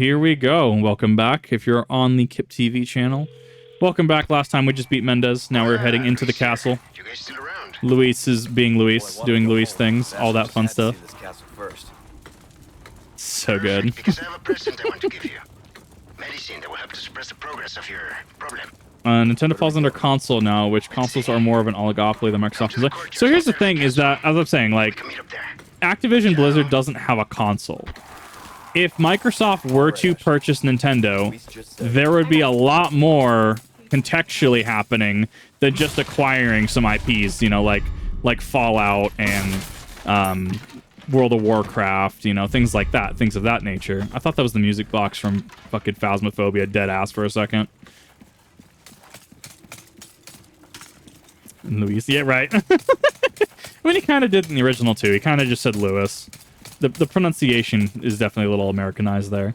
Here we go. Welcome back. If you're on the Kip TV channel, welcome back. Last time we just beat Mendez. Now we're heading into the castle. You guys still around? Luis is being Luis, doing Luis things, all that fun stuff. So good. Because I have a present I want to give you. Medicine that will help to suppress the progress of your problem. Nintendo falls under console now, which consoles are more of an oligopoly than Microsoft is. So here's the thing: is that, as I'm saying, like, Activision Blizzard doesn't have a console. If Microsoft were to purchase Nintendo, there would be a lot more contextually happening than just acquiring some IPs, you know, like Fallout and World of Warcraft, you know, things like that, things of that nature. I thought that was the music box from fucking Phasmophobia, dead ass for a second. Luis, yeah, right. I mean, he kind of did in the original too. He kind of just said Lewis. The pronunciation is definitely a little Americanized there.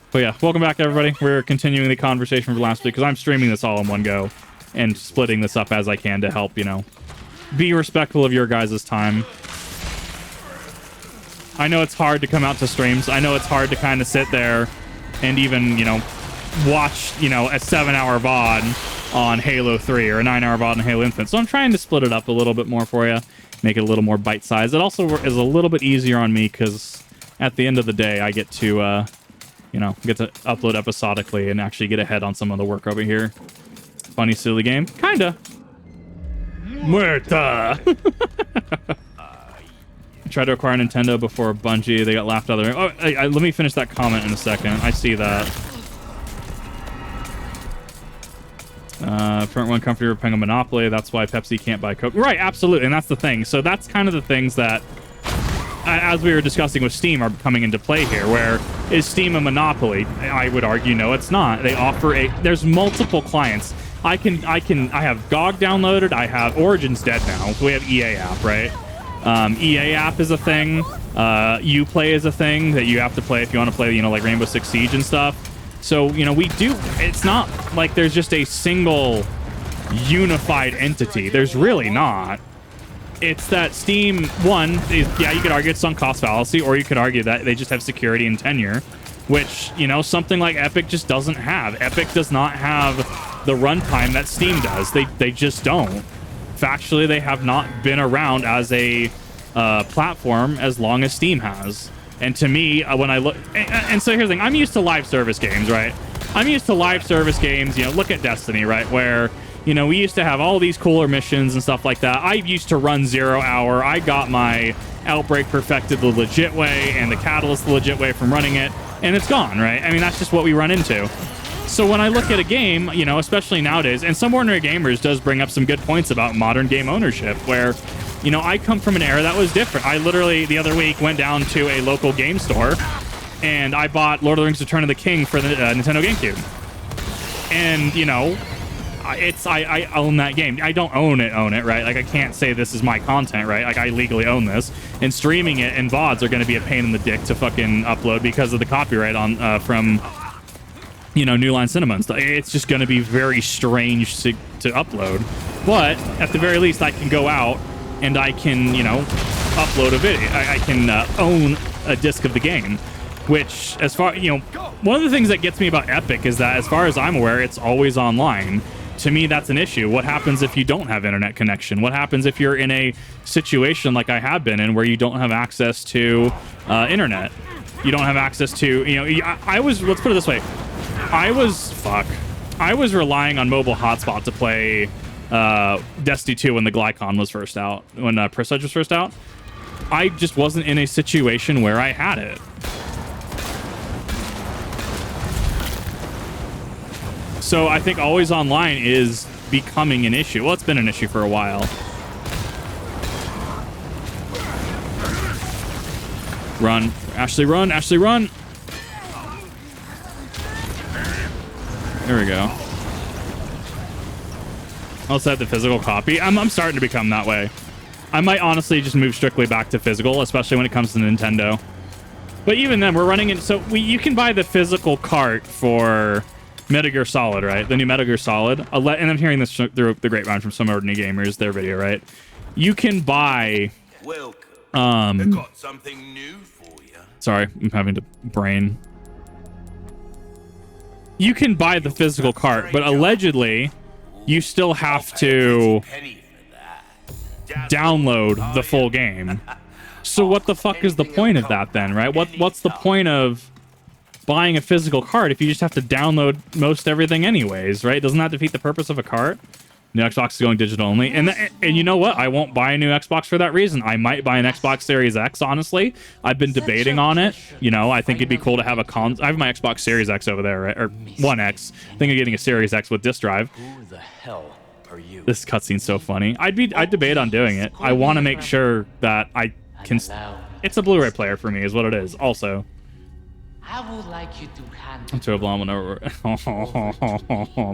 But yeah, welcome back, everybody. We're continuing the conversation from last week because I'm streaming this all in one go and splitting this up as I can to help, you know, be respectful of your guys' time. I know it's hard to come out to streams. I know it's hard to kind of sit there and even, you know, watch, you know, a 7-hour VOD on Halo 3 or a 9-hour VOD on Halo Infinite. So I'm trying to split it up a little bit more for you. Make it a little more bite-sized. It also is a little bit easier on me because at the end of the day, I get to, you know, get to upload episodically and actually get ahead on some of the work over here. Funny, silly game. Kinda. Muerta! Tried to acquire Nintendo before Bungie. They got laughed out of the room. Oh, let me finish that comment in a second. I see that. Front one comfortable paying a monopoly. That's why Pepsi can't buy Coke. Right, absolutely, and that's the thing. So that's kind of the things that, as we were discussing with Steam, are coming into play here. Where is Steam a monopoly? I would argue no, it's not. They offer there's multiple clients. I have GOG downloaded. I have Origin's dead now. So we have EA app, right? EA app is a thing. Uplay is a thing that you have to play if you want to play, you know, like Rainbow Six Siege and stuff. So, you know, we do, it's not like there's just a single unified entity. There's really not. It's that Steam, one, is, yeah, you could argue it's sunk cost fallacy, or you could argue that they just have security and tenure, which, you know, something like Epic just doesn't have. Epic does not have the runtime that Steam does. They just don't. Factually, they have not been around as a platform as long as Steam has. And to me, when I look... And so here's the thing. I'm used to live service games, right? I'm used to live service games. You know, look at Destiny, right? Where, you know, we used to have all these cooler missions and stuff like that. I used to run 0 hour. I got my Outbreak perfected the legit way and the Catalyst the legit way from running it. And it's gone, right? I mean, that's just what we run into. So when I look at a game, you know, especially nowadays, and Some Ordinary Gamers does bring up some good points about modern game ownership, where... You know, I come from an era that was different. I literally, the other week, went down to a local game store, and I bought Lord of the Rings Return of the King for the Nintendo GameCube. And, you know, I own that game. I don't own it, right? Like, I can't say this is my content, right? Like, I legally own this. And streaming it and VODs are going to be a pain in the dick to fucking upload because of the copyright on from, you know, New Line Cinema and stuff. It's just going to be very strange to upload. But, at the very least, I can go out and I can, you know, upload a video. I can own a disc of the game, which, as far, you know, one of the things that gets me about Epic is that, as far as I'm aware, it's always online. To me, that's an issue. What happens if you don't have internet connection? What happens if you're in a situation like I have been in, where you don't have access to internet? You don't have access to, you know, I was, let's put it this way. I was relying on mobile hotspot to play Destiny 2 when the Glycon was first out, when Presage was first out. I just wasn't in a situation where I had it. So I think always online is becoming an issue. Well, it's been an issue for a while. Run. Ashley, run. Ashley, run. There we go. Also have the physical copy. I'm starting to become that way. I might honestly just move strictly back to physical, especially when it comes to Nintendo. But even then, we're running in... So you can buy the physical cart for Metal Gear Solid, right? The new Metal Gear Solid. And I'm hearing this through the grapevine from Some Ordinary Gamers, their video, right? You can buy... Welcome. I've got something new for you. Sorry, I'm having to brain. you can buy the physical cart, but allegedly you still have to download the full game. So what the fuck is the point of that then, right? What's the point of buying a physical cart if you just have to download most everything anyways, right? Doesn't that defeat the purpose of a cart? New Xbox is going digital only. And you know what? I won't buy a new Xbox for that reason. I might buy an Xbox Series X, honestly. I've been debating on it. You know, I think it'd be cool to have a I have my Xbox Series X over there, right? Or One X. I think of getting a Series X with disk drive. Who the hell are you? This cutscene's so funny. I'd debate on doing it. I want to make sure that I can... It's a Blu-ray player for me, is what it is. Also... I would like you to handle. I'm so blonde whenever.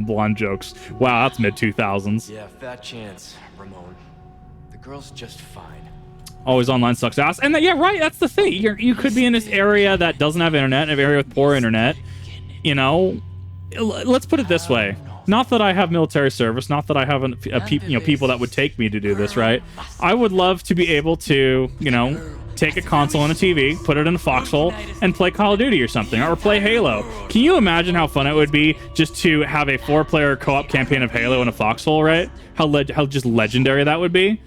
Blonde jokes. Wow, that's mid 2000s. Yeah, fat chance, Ramon. The girl's just fine. Always online sucks ass. And yeah, right. That's the thing. You could be in this area that doesn't have internet, an area with poor internet. You know, let's put it this way. Not that I have military service. Not that I have people that would take me to do this. Right. I would love to be able to, you know, take a console and a TV, put it in a foxhole, and play Call of Duty or something, or play Halo. Can you imagine how fun it would be just to have a 4-player co-op campaign of Halo in a foxhole, right? How just legendary that would be.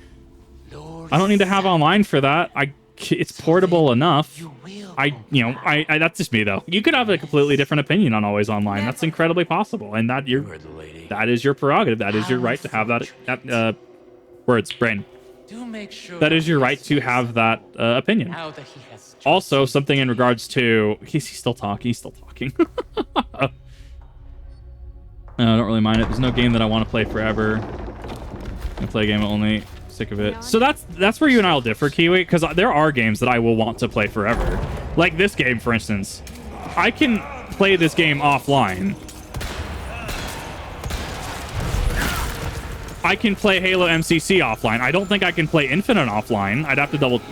I don't need to have online for that. It's portable enough. That's just me though. You could have a completely different opinion on always online. That's incredibly possible, and that is your prerogative. That is your right to have that. Words, brain. That is your right to have that opinion. Also, something in regards to... He's still talking. He's still talking. I don't really mind it. There's no game that I want to play forever. I'm gonna play a game only. Sick of it. So that's where you and I will differ, Kiwi, because there are games that I will want to play forever. Like this game, for instance. I can play this game offline. I can play Halo MCC offline. I don't think I can play Infinite offline. I'd have to double...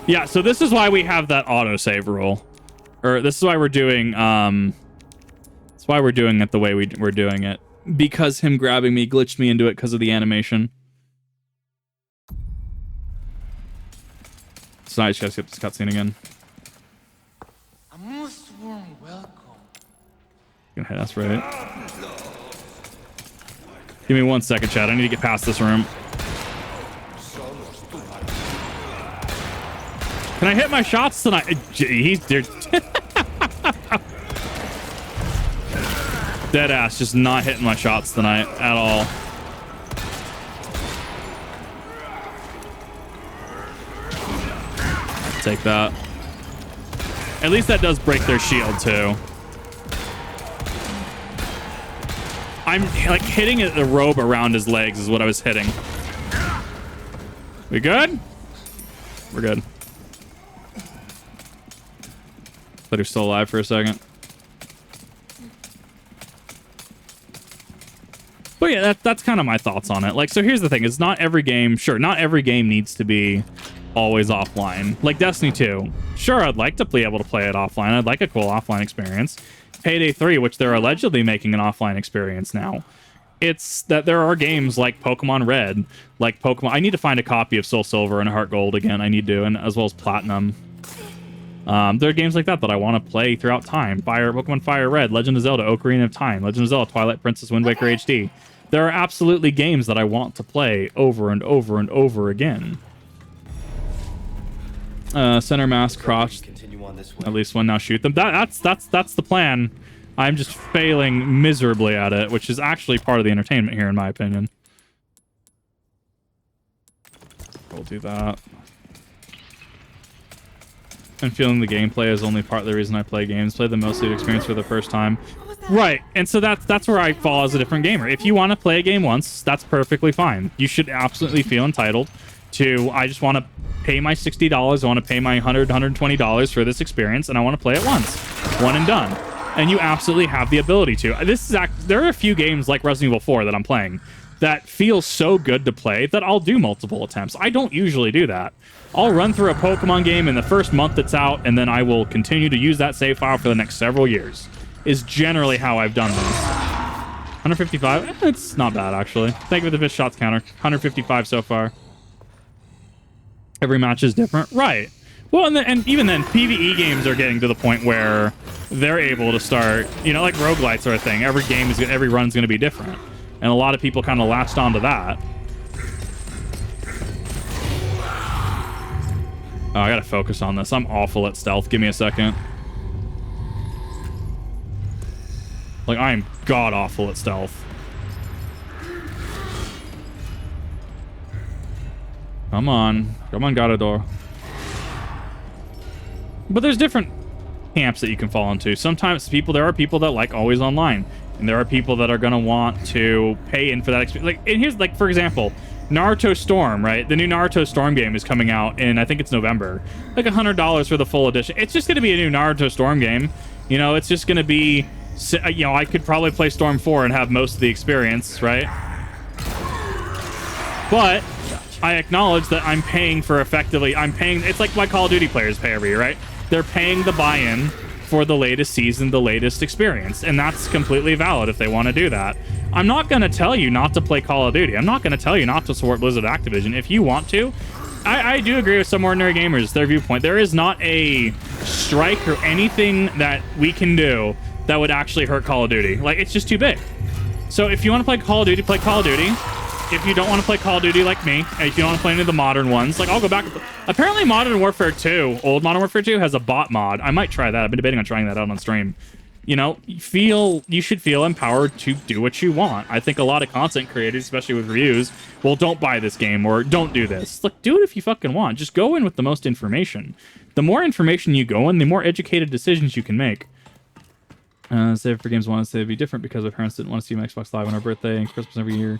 Yeah, so this is why we have that autosave rule. Or this is why we're doing... That's why we're doing it the way we're doing it. Because him grabbing me glitched me into it because of the animation. So I just gotta skip this cutscene again. A most warm welcome. That's right. Give me 1 second, chat. I need to get past this room. Can I hit my shots tonight? He's dead ass, just not hitting my shots tonight at all. Take that. At least that does break their shield too. I'm like hitting the robe around his legs is what I was hitting. We good? We're good. Thought he was still alive for a second. But yeah, that's kind of my thoughts on it. Like, so here's the thing: is not every game, sure, not every game needs to be always offline. Like Destiny 2, sure, I'd like to be able to play it offline. I'd like a cool offline experience. Payday 3, which they're allegedly making an offline experience now. It's that there are games like Pokemon Red, like Pokemon... I need to find a copy of Soul Silver and Heart Gold again. I need to, and as well as Platinum. There are games like that I want to play throughout time. Pokemon Fire Red, Legend of Zelda, Ocarina of Time, Legend of Zelda, Twilight Princess, Wind Waker HD. There are absolutely games that I want to play over and over and over again. Center mass, crotch. At least one now shoot them. That's the plan. I'm just failing miserably at it, which is actually part of the entertainment here, in my opinion. We'll do that. And feeling the gameplay is only part of the reason I play games. Play the mostly experience for the first time. Right, and so that's where I fall as a different gamer. If you want to play a game once, that's perfectly fine. You should absolutely feel entitled to, I just want to pay my $60, I want to pay my $100, $120 for this experience, and I want to play it once. One and done. And you absolutely have the ability to. There are a few games like Resident Evil 4 that I'm playing that feel so good to play that I'll do multiple attempts. I don't usually do that. I'll run through a Pokemon game in the first month it's out, and then I will continue to use that save file for the next several years. Is generally how I've done this. 155? It's not bad, actually. Thank you for the fish shots counter. 155 so far. Every match is different. Right. Well, and even then, PvE games are getting to the point where they're able to start, you know, like roguelites are a thing. Every run's going to be different. And a lot of people kind of latched onto that. Oh, I got to focus on this. I'm awful at stealth. Give me a second. Like, I am god-awful at stealth. Come on. Come on, Garador. But there's different camps that you can fall into. Sometimes there are people that like always online. And there are people that are going to want to pay in for that experience. Like, and here's, like, for example, Naruto Storm, right? The new Naruto Storm game is coming out in, I think it's November. Like $100 for the full edition. It's just going to be a new Naruto Storm game. You know, it's just going to be, you know, I could probably play Storm 4 and have most of the experience, right? But I acknowledge that I'm paying for it's like why Call of Duty players pay every year, right? They're paying the buy-in for the latest season, the latest experience, and that's completely valid if they want to do that. I'm not going to tell you not to play Call of Duty. I'm not going to tell you not to support Blizzard Activision. If you want to, I do agree with some ordinary gamers, their viewpoint. There is not a strike or anything that we can do that would actually hurt Call of Duty. Like, it's just too big. So if you want to play Call of Duty, play Call of Duty. If you don't want to play Call of Duty like me, and if you don't want to play any of the modern ones, like, I'll go back. Apparently Modern Warfare 2, old Modern Warfare 2, has a bot mod. I might try that. I've been debating on trying that out on stream. You know, you should feel empowered to do what you want. I think a lot of content creators, especially with reviews, well, don't buy this game or don't do this. Look, do it if you fucking want. Just go in with the most information. The more information you go in, the more educated decisions you can make. Save for games wanted to be different because my parents didn't want to see my Xbox Live on our birthday and Christmas every year.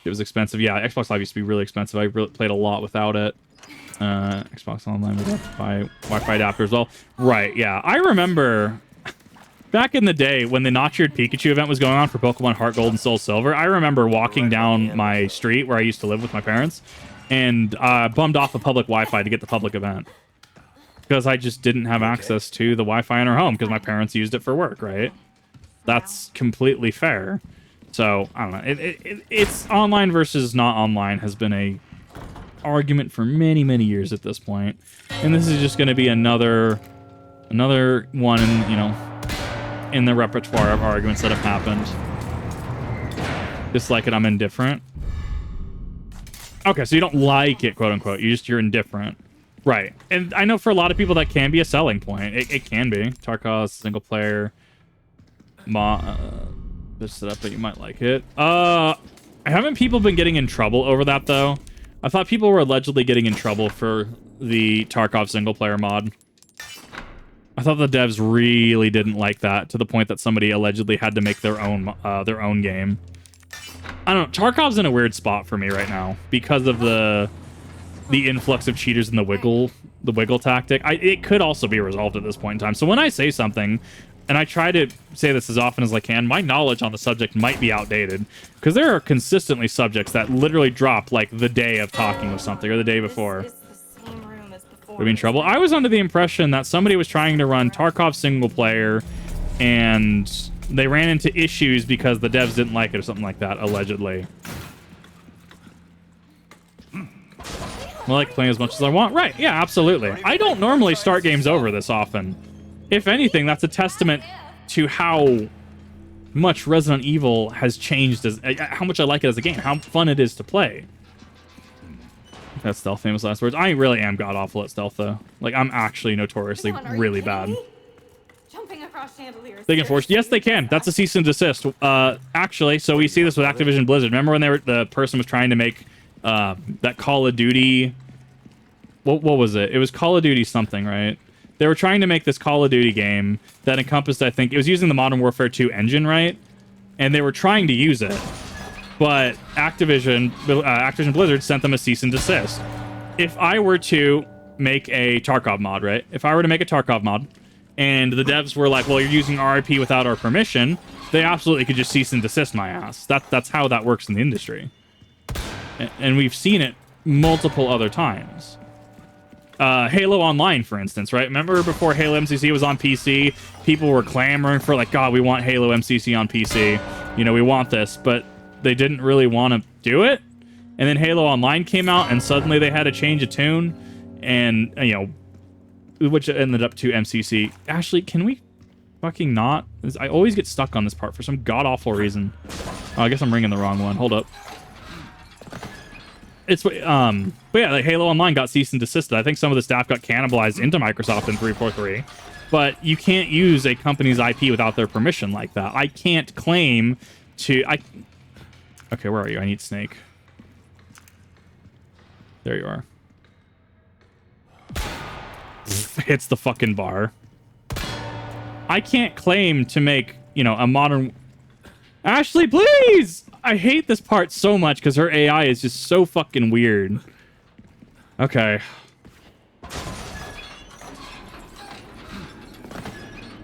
It was expensive. Yeah, Xbox Live used to be really expensive. I played a lot without it. Xbox Online would have to buy Wi-Fi adapter as well. Right, yeah. I remember back in the day when the Notch-eared Pikachu event was going on for Pokemon Heart Gold and Soul Silver, I remember walking down my street where I used to live with my parents and bummed off of public Wi-Fi to get the public event. Because I just didn't have access to the Wi-Fi in our home because my parents used it for work, right? That's completely fair. So, I don't know. It's online versus not online has been a argument for many, many years at this point. And this is just going to be another one, you know, in the repertoire of arguments that have happened. Dislike it, I'm indifferent. Okay, so you don't like it, quote unquote. You're indifferent. Right. And I know for a lot of people that can be a selling point. It can be. Tarkov's single player just set up that you might like it. Haven't people been getting in trouble over that though? I thought people were allegedly getting in trouble for the Tarkov single player mod. I thought the devs really didn't like that to the point that somebody allegedly had to make their own game. I don't know. Tarkov's in a weird spot for me right now because of the influx of cheaters and the wiggle tactic. It could also be resolved at this point in time. So when I say something, and I try to say this as often as I can, my knowledge on the subject might be outdated because there are consistently subjects that literally drop like the day of talking with something or the day before. Would be in trouble. I was under the impression that somebody was trying to run Tarkov single player and they ran into issues because the devs didn't like it or something like that, allegedly. I like playing as much as I want. Right, yeah, absolutely. I don't normally start games over this often. If anything, that's a testament to how much Resident Evil has changed, as how much I like it as a game, how fun it is to play. That's stealth, famous last words. I really am god-awful at stealth, though. Like, I'm actually notoriously really bad. Jumping across chandeliers. They can force... Yes, they can. That's a cease and desist. Actually, so we see this with Activision Blizzard. Remember when the person was trying to make that Call of Duty... What was it? It was Call of Duty something, right? They were trying to make this Call of Duty game that encompassed, I think, it was using the Modern Warfare 2 engine, right? And they were trying to use it. But Activision Blizzard sent them a cease and desist. If I were to make a Tarkov mod, right? If I were to make a Tarkov mod, and the devs were like, well, you're using RIP without our permission, they absolutely could just cease and desist my ass. That's how that works in the industry. And we've seen it multiple other times. Halo Online, for instance, right? Remember before Halo MCC was on PC, people were clamoring for, like, God, we want Halo MCC on PC. You know, we want this, but they didn't really want to do it. And then Halo Online came out, and suddenly they had a change of tune. And, you know, which ended up to MCC. Ashley, can we fucking not? I always get stuck on this part for some god-awful reason. Oh, I guess I'm ringing the wrong one. Hold up. It's but yeah, like Halo Online got cease and desisted. I think some of the staff got cannibalized into Microsoft in 343. But you can't use a company's IP without their permission like that. I can't claim to... Okay, where are you? I need Snake. There you are. Hits the fucking bar. I can't claim to make, you know, a modern... Ashley, please! I hate this part so much because her AI is just so fucking weird. Okay.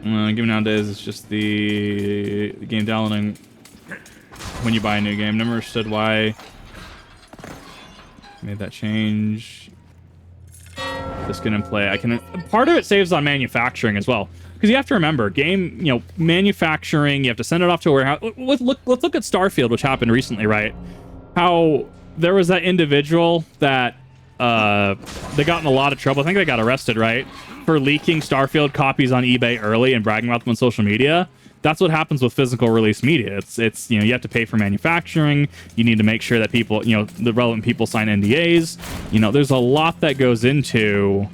Game nowadays is just the game downloading when you buy a new game. Never understood why made that change. This can in play. Part of it saves on manufacturing as well. Because you have to remember, game, you know, manufacturing, you have to send it off to a warehouse. Let's look at Starfield, which happened recently, right? How there was that individual that they got in a lot of trouble. I think they got arrested, right? For leaking Starfield copies on eBay early and bragging about them on social media. That's what happens with physical release media. It's you know, you have to pay for manufacturing. You need to make sure that people, you know, the relevant people sign NDAs. You know, there's a lot that goes into,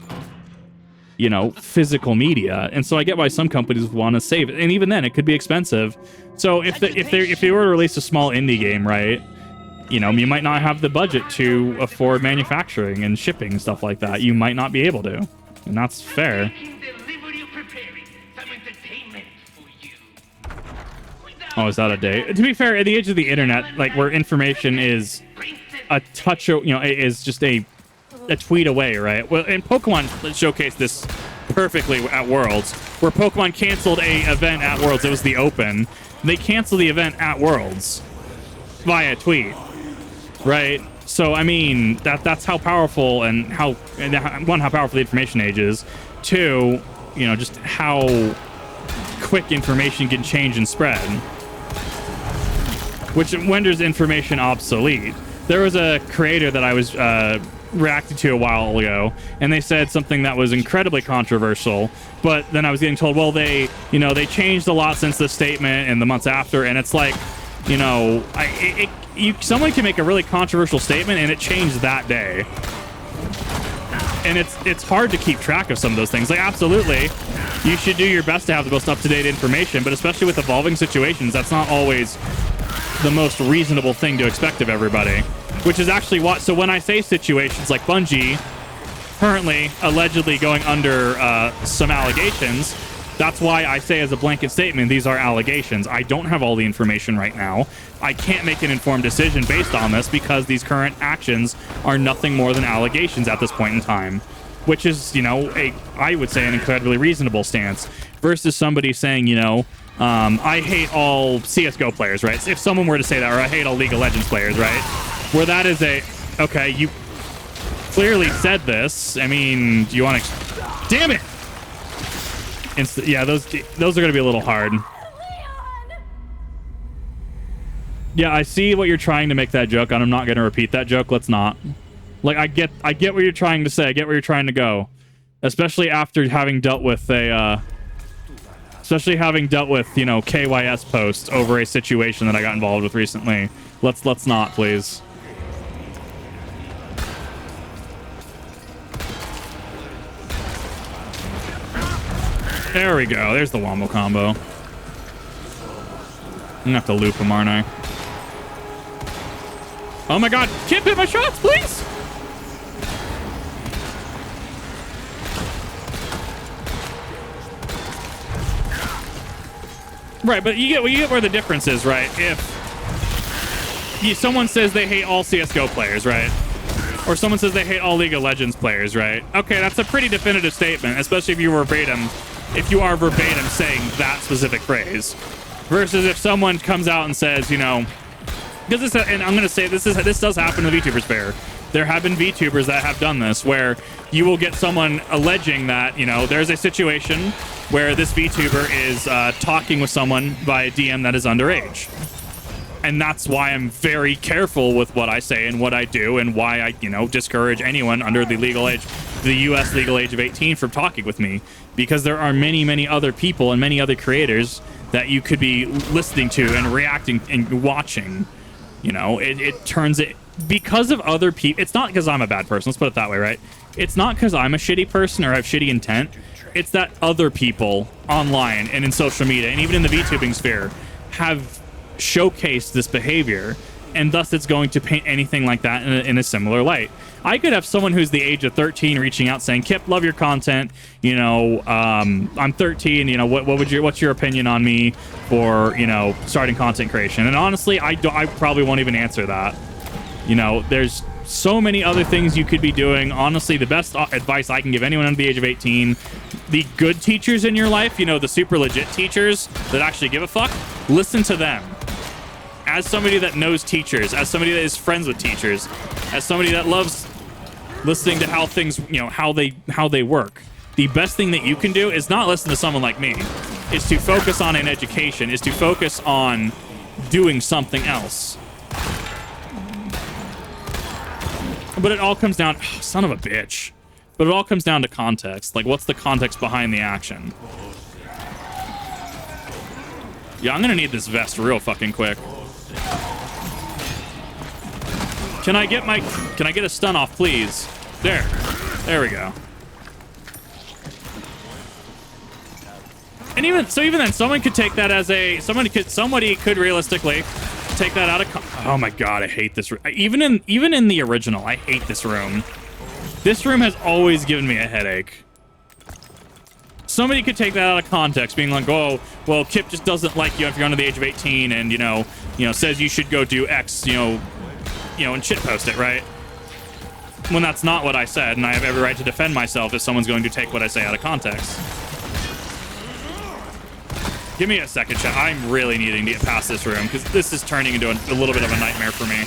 you know, physical media. And so I get why some companies want to save it. And even then, it could be expensive. So if they were to release a small indie game, right, you know, you might not have the budget to afford manufacturing and shipping and stuff like that. You might not be able to. And that's fair. Oh, is that a day? To be fair, at the age of the internet, like where information is a touch, you know, is just a tweet away, right? Well, and Pokemon showcased this perfectly at Worlds, where Pokemon canceled a event at Worlds. It was the Open. They canceled the event at Worlds via tweet, right? So I mean, that's how powerful and how powerful the information age is. Two, you know, just how quick information can change and spread, which renders information obsolete. There was a creator that I was reacted to a while ago, and they said something that was incredibly controversial, but then I was getting told, well, they changed a lot since the statement and the months after, and it's like, you know, someone can make a really controversial statement and it changed that day, and it's hard to keep track of some of those things. Like, absolutely, you should do your best to have the most up-to-date information, but especially with evolving situations, that's not always the most reasonable thing to expect of everybody. Which is actually what... So when I say situations like Bungie currently allegedly going under some allegations, that's why I say as a blanket statement, these are allegations. I don't have all the information right now. I can't make an informed decision based on this because these current actions are nothing more than allegations at this point in time. Which is, you know, I would say an incredibly reasonable stance. Versus somebody saying, you know, I hate all CSGO players, right? If someone were to say that, or I hate all League of Legends players, right? Where that is okay, you clearly said this. I mean, do you want to... Damn it! Yeah, those are going to be a little hard. Yeah, I see what you're trying to make that joke, and I'm not going to repeat that joke. Let's not. Like, I get what you're trying to say. I get where you're trying to go. Especially after having dealt with you know, KYS posts over a situation that I got involved with recently. Let's not, please. There we go. There's the Wombo combo. I'm gonna have to loop him, aren't I? Oh my god! Can't hit my shots, please! Right, but you get where the difference is, right? If someone says they hate all CSGO players, right? Or someone says they hate all League of Legends players, right? Okay, that's a pretty definitive statement, especially if you are verbatim saying that specific phrase. Versus if someone comes out and says, you know, because this, and I'm going to say this does happen to VTubers fair. There have been VTubers that have done this, where you will get someone alleging that, you know, there's a situation where this VTuber is talking with someone via DM that is underage. And that's why I'm very careful with what I say and what I do, and why I, you know, discourage anyone under the legal age. the U.S. legal age of 18 from talking with me, because there are many, many other people and many other creators that you could be listening to and reacting and watching. You know, it turns it because of other people. It's not because I'm a bad person. Let's put it that way, right? It's not because I'm a shitty person or have shitty intent. It's that other people online and in social media and even in the VTubing sphere have showcased this behavior, and thus it's going to paint anything like that in a similar light. I could have someone who's the age of 13 reaching out saying, "Kip, love your content. You know, I'm 13. You know, what's your opinion on me for, you know, starting content creation?" And honestly, I probably won't even answer that. You know, there's so many other things you could be doing. Honestly, the best advice I can give anyone under the age of 18, the good teachers in your life, you know, the super legit teachers that actually give a fuck, listen to them. As somebody that knows teachers, as somebody that is friends with teachers, as somebody that loves listening to how things, you know, how they work, the best thing that you can do is not listen to someone like me. Is to focus on an education, is to focus on doing something else. But it all comes down, oh, son of a bitch. But it all comes down to context. Like, what's the context behind the action? Yeah, I'm gonna need this vest real fucking quick. Can I get a stun off, please? There we go. And even then, someone could take that as a somebody could realistically take that out of. Oh my god, I hate this. Even in the original, I hate this room. This room has always given me a headache. Somebody could take that out of context, being like, "Oh, well, Kip just doesn't like you if you're under the age of 18, and you know, says you should go do X, you know, and shitpost it, right?" When that's not what I said, and I have every right to defend myself if someone's going to take what I say out of context. Give me a second, chat. I'm really needing to get past this room because this is turning into a little bit of a nightmare for me.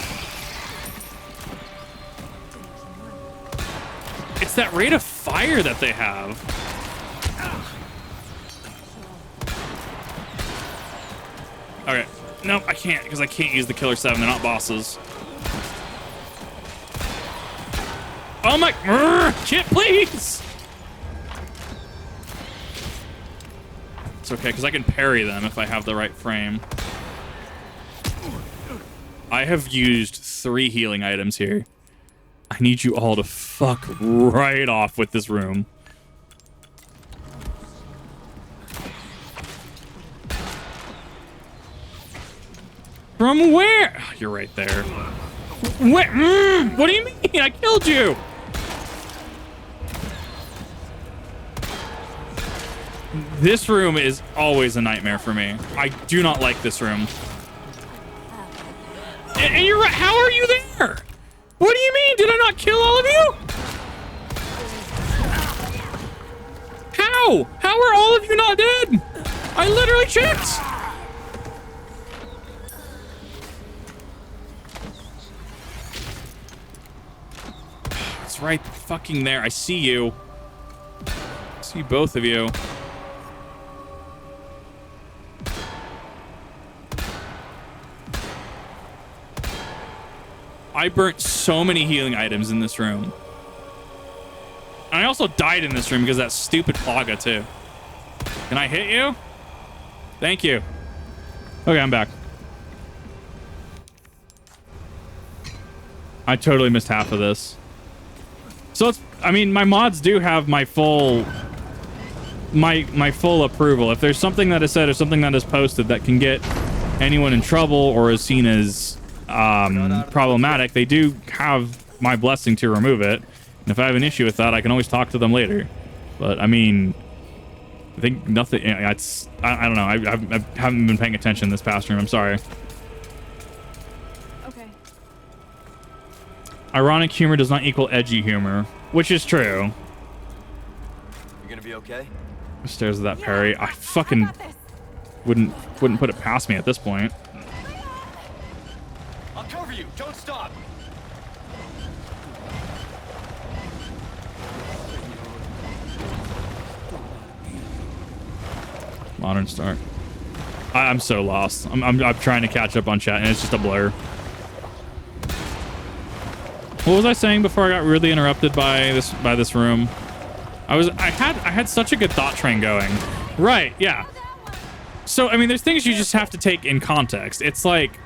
It's that rate of fire that they have. Okay. Nope, I can't because I can't use the Killer 7. They're not bosses. Oh my... Chip, please! It's okay, because I can parry them if I have the right frame. I have used 3 healing items here. I need you all to fuck right off with this room. From where? Oh, you're right there. Where? What do you mean? I killed you! This room is always a nightmare for me. I do not like this room. And you're right. How are you there? What do you mean? Did I not kill all of you? How? How are all of you not dead? I literally checked. It's right fucking there. I see you. I see both of you. I burnt so many healing items in this room. And I also died in this room because of that stupid Plaga too. Can I hit you? Thank you. Okay, I'm back. I totally missed half of this. So it's, I mean, my mods do have my full full approval. If there's something that is said or something that is posted that can get anyone in trouble or is seen as problematic, they do have my blessing to remove it. And if I have an issue with that, I can always talk to them later. But I mean, I think nothing. It's I don't know. I haven't been paying attention this past room. I'm sorry. Okay. Ironic humor does not equal edgy humor, which is true. You gonna be okay? Stairs of that parry. I fucking wouldn't put it past me at this point. I'll cover you. Don't stop. Modern start. I'm so lost. I'm trying to catch up on chat and it's just a blur. What was I saying before I got rudely interrupted by this room? I had such a good thought train going. Right, yeah. So, I mean, there's things you just have to take in context. It's like,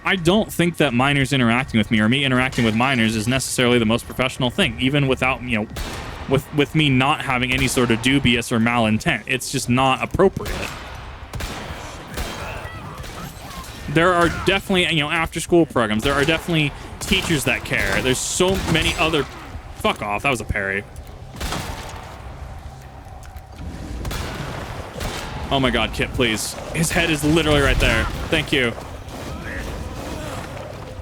I don't think that minors interacting with me or me interacting with minors is necessarily the most professional thing, even without, you know, with me not having any sort of dubious or malintent. It's just not appropriate. There are definitely, you know, after-school programs. There are definitely teachers that care. There's so many other... Fuck off. That was a parry. Oh my god, Kit, please. His head is literally right there. Thank you.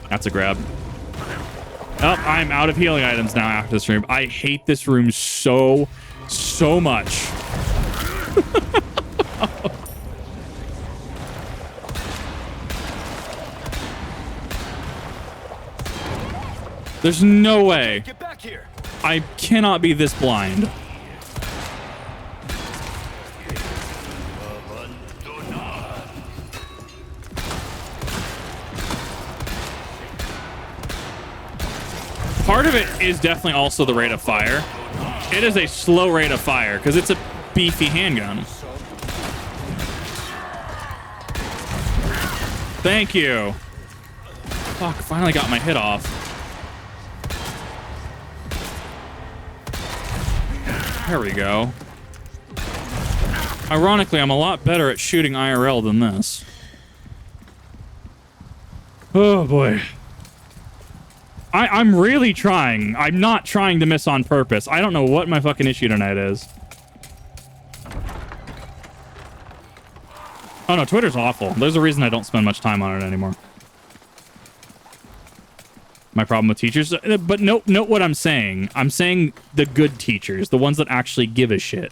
That's a grab. Oh, I'm out of healing items now after this room. I hate this room so much. There's no way. Get back here. I cannot be this blind. Part of it is definitely also the rate of fire. It is a slow rate of fire because it's a beefy handgun. Thank you. Fuck, finally got my hit off. There we go. Ironically, I'm a lot better at shooting IRL than this. Oh boy. I'm really trying. I'm not trying to miss on purpose. I don't know what my fucking issue tonight is. Oh no, Twitter's awful. There's a reason I don't spend much time on it anymore. My problem with teachers, but note what I'm saying. I'm saying the good teachers, the ones that actually give a shit.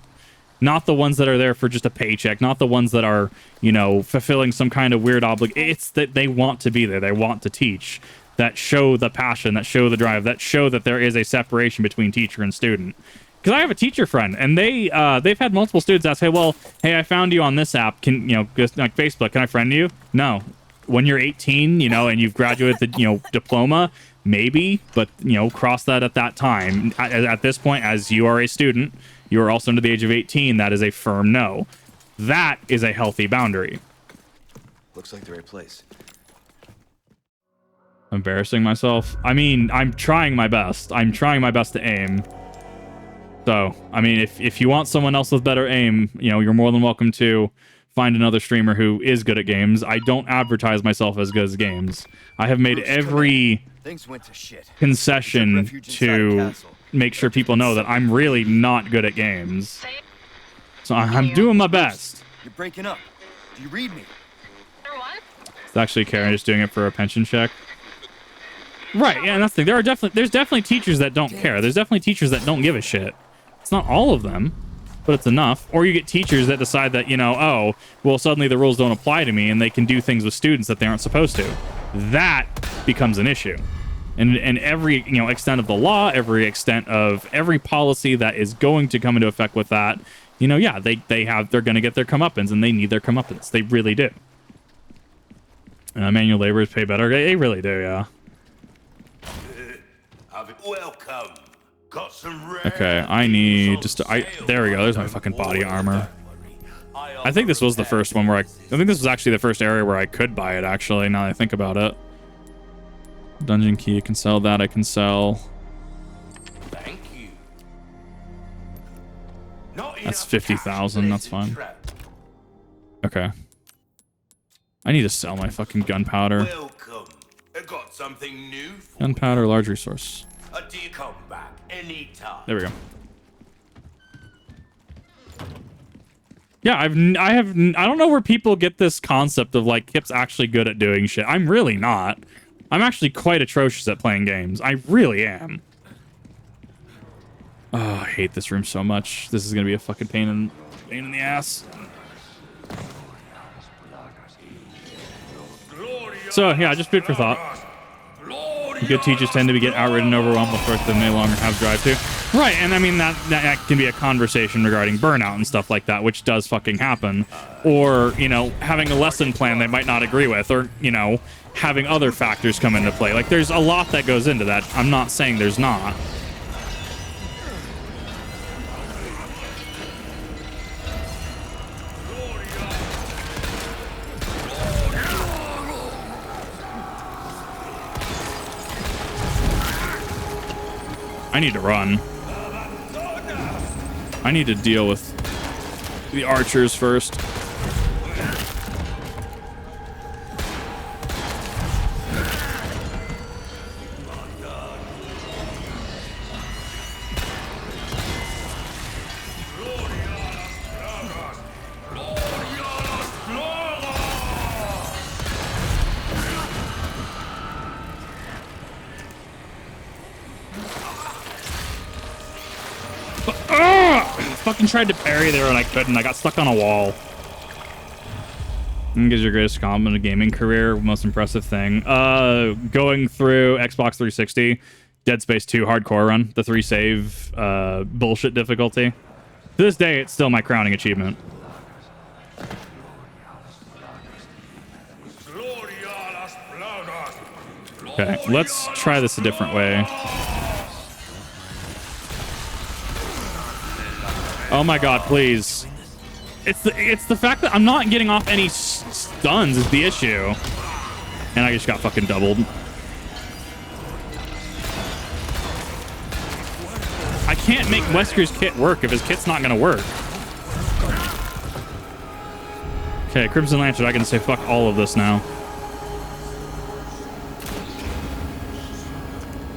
Not the ones that are there for just a paycheck, not the ones that are, you know, fulfilling some kind of weird obligation. It's that they want to be there, they want to teach. That show the passion, that show the drive, that show that there is a separation between teacher and student. Because I have a teacher friend, and they've had multiple students ask, hey, I found you on this app. Can, you know, just like Facebook, can I friend you? No. When you're 18, you know, and you've graduated the, you know, diploma, maybe, but, you know, cross that at that time. At this point, as you are a student, you are also under the age of 18, that is a firm no. That is a healthy boundary. Looks like the right place. Embarrassing myself. I mean, I'm trying my best. I'm trying my best to aim. So, I mean, if you want someone else with better aim, you know, you're more than welcome to find another streamer who is good at games. I don't advertise myself as good as games. I have made every concession to make sure people know that I'm really not good at games. So I'm doing my best. You're breaking up. Do you read me? It's actually Karen just doing it for a pension check. Right, yeah, and that's the thing. There's definitely teachers that don't care. There's definitely teachers that don't give a shit. It's not all of them, but it's enough. Or you get teachers that decide that, you know, oh, well, suddenly the rules don't apply to me and they can do things with students that they aren't supposed to. That becomes an issue. And every, you know, extent of the law, every extent of every policy that is going to come into effect with that, you know, yeah, they're going to get their comeuppance, and they need their comeuppance. They really do. Manual laborers pay better. They really do, yeah. Welcome. Got some Okay, I need just to, there we go. There's my fucking body armor. I think this was the first one where I think this was actually the first area where I could buy it, actually, now that I think about it. Dungeon key, I can sell that, I can sell. Thank you. That's 50,000, that's fine. Okay. I need to sell my fucking gunpowder. Welcome. I got something new for Gunpowder, large resource. a deal. Come back anytime. There we go. Yeah, I don't know where people get this concept of like Kip's actually good at doing shit. I'm really not. I'm actually quite atrocious at playing games. I really am. Oh, I hate this room so much. This is gonna be a fucking pain in the ass. So yeah, just food for thought. Good teachers tend to get outridden and overwhelmed with work that they no longer have drive to. Right, and I mean, that can be a conversation regarding burnout and stuff like that, which does fucking happen. Or, you know, having a lesson plan they might not agree with, or, you know, having other factors come into play. Like, there's a lot that goes into that. I'm not saying there's not. I need to run. I need to deal with the archers first. Fucking tried to parry there and I couldn't. I got stuck on a wall. What is your greatest accomplishment in a gaming career? Most impressive thing? Going through Xbox 360, Dead Space 2 hardcore run, the 3 save bullshit difficulty. To this day, it's still my crowning achievement. Okay, let's try this a different way. Oh my god, please. It's the fact that I'm not getting off any stuns is the issue. And I just got fucking doubled. I can't make Wesker's kit work if his kit's not gonna work. Okay, Crimson Lantern, I can say fuck all of this now.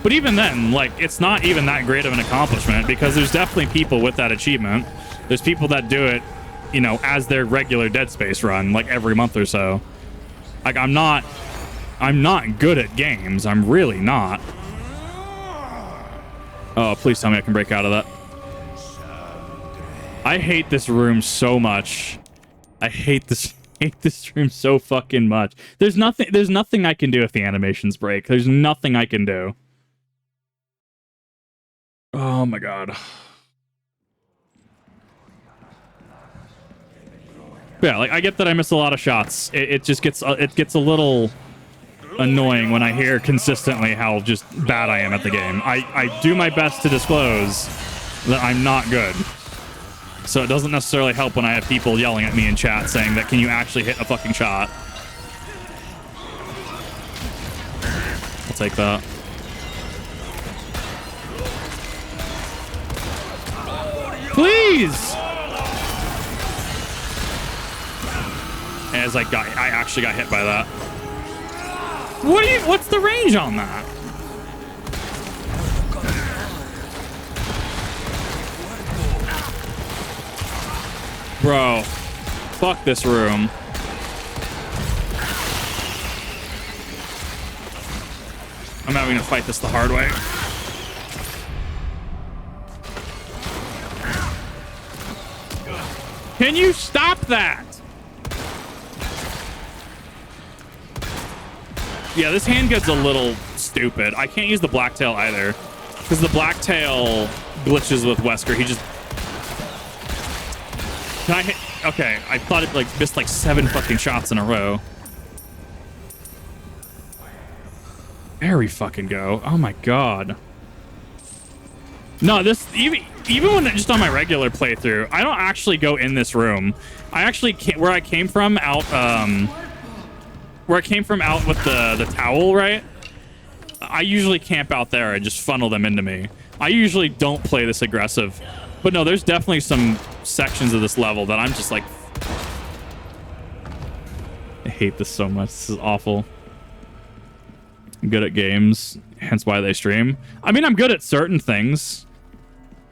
But even then, like, it's not even that great of an accomplishment because there's definitely people with that achievement. There's people that do it, you know, as their regular Dead Space run, like every month or so. Like, I'm not good at games. I'm really not. Oh, please tell me I can break out of that. I hate this room so much. I hate this room so fucking much. There's nothing I can do if the animations break. There's nothing I can do. Oh my god. Yeah, like I get that I miss a lot of shots. It just gets a little annoying when I hear consistently how just bad I am at the game. I do my best to disclose that I'm not good. So it doesn't necessarily help when I have people yelling at me in chat saying that can you actually hit a fucking shot? I'll take that. Please! As I actually got hit by that. What's the range on that? Bro, fuck this room. I'm having to fight this the hard way. Can you stop that? Yeah, this handgun's a little stupid. I can't use the blacktail either. Because the blacktail glitches with Wesker. He just... Can I hit... Okay, I thought it like missed like 7 fucking shots in a row. There we fucking go. Oh my god. No, this... Even when just on my regular playthrough, I don't actually go in this room. I actually where I came from out with the towel, right? I usually camp out there and just funnel them into me. I usually don't play this aggressive. But no, there's definitely some sections of this level that I'm just like... I hate this so much. This is awful. I'm good at games, hence why they stream. I mean, I'm good at certain things.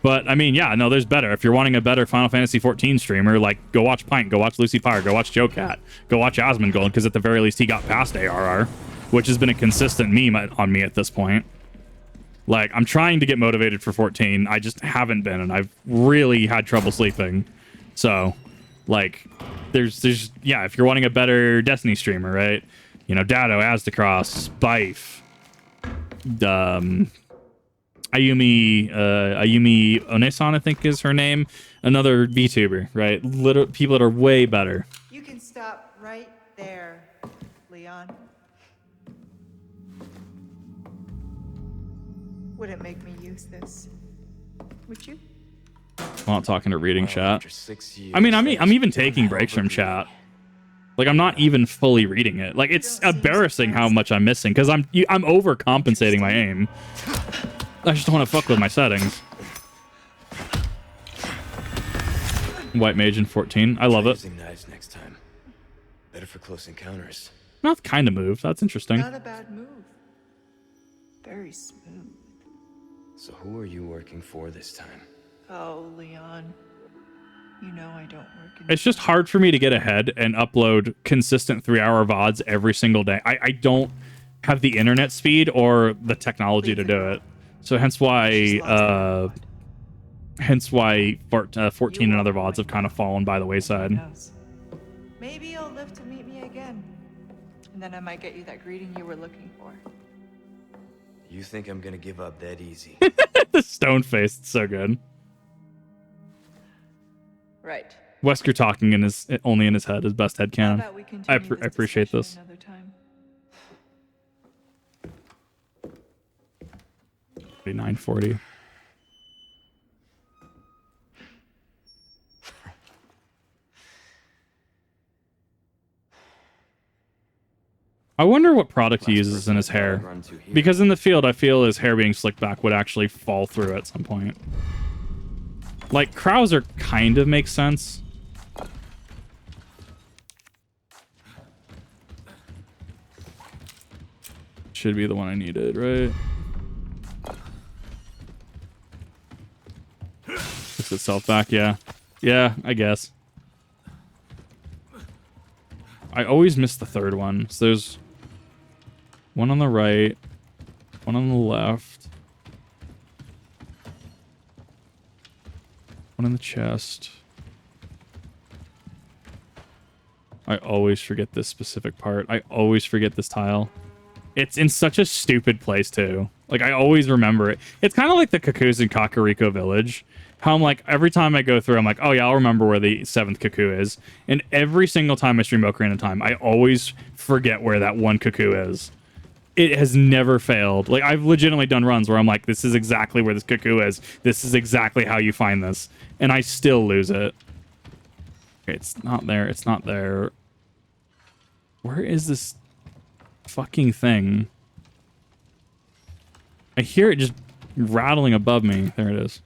But, I mean, yeah, no, there's better. If you're wanting a better Final Fantasy XIV streamer, like, go watch Pint, go watch Lucy Fire, go watch Joe Cat, go watch Asmongold, because at the very least he got past ARR, which has been a consistent meme on me at this point. Like, I'm trying to get motivated for 14. I just haven't been, and I've really had trouble sleeping. So, like, there's yeah, if you're wanting a better Destiny streamer, right? You know, Dado, Aztecross, Bife, Ayumi Onesan, I think is her name. Another VTuber, right? People that are way better. You can stop right there, Leon. Wouldn't make me use this, would you? I'm not talking to reading chat. After 6 years, I mean, I'm even taking breaks from chat. Like, I'm not even fully reading it. Like, it's embarrassing how much I'm missing because I'm overcompensating my aim. I just don't want to fuck with my settings. White mage in 14. I love it. Using knives next time. Better for close encounters. Not kind of move. That's interesting. Not a bad move. Very smooth. So who are you working for this time? Oh, Leon. You know I don't work in... It's just hard for me to get ahead and upload consistent 3-hour VODs every single day. I don't have the internet speed or the technology to do it. So hence why 14 and other VODs have kind of fallen by the wayside. Maybe you'll live to meet me again. And then I might get you that greeting you were looking for. You think I'm gonna give up that easy? The stone face, it's so good. Right. Wesker talking in his only in his head, his best head How canon. about we I continue appreciate this. discussion another time? 940. I wonder what product he uses in his hair. Because in the field, I feel his hair being slicked back would actually fall through at some point. Like, Krauser kind of makes sense. Should be the one I needed, right? Fix itself back, yeah. Yeah, I guess. I always miss the third one. So there's one on the right, one on the left, one in the chest. I always forget this specific part. I always forget this tile. It's in such a stupid place, too. Like, I always remember it. It's kind of like the Cuckoos in Kakariko Village. How I'm like, every time I go through, I'm like, oh yeah, I'll remember where the 7th cuckoo is. And every single time I stream Ocarina of Time, I always forget where that one cuckoo is. It has never failed. Like, I've legitimately done runs where I'm like, this is exactly where this cuckoo is. This is exactly how you find this. And I still lose it. Okay, it's not there. It's not there. Where is this fucking thing? I hear it just rattling above me. There it is.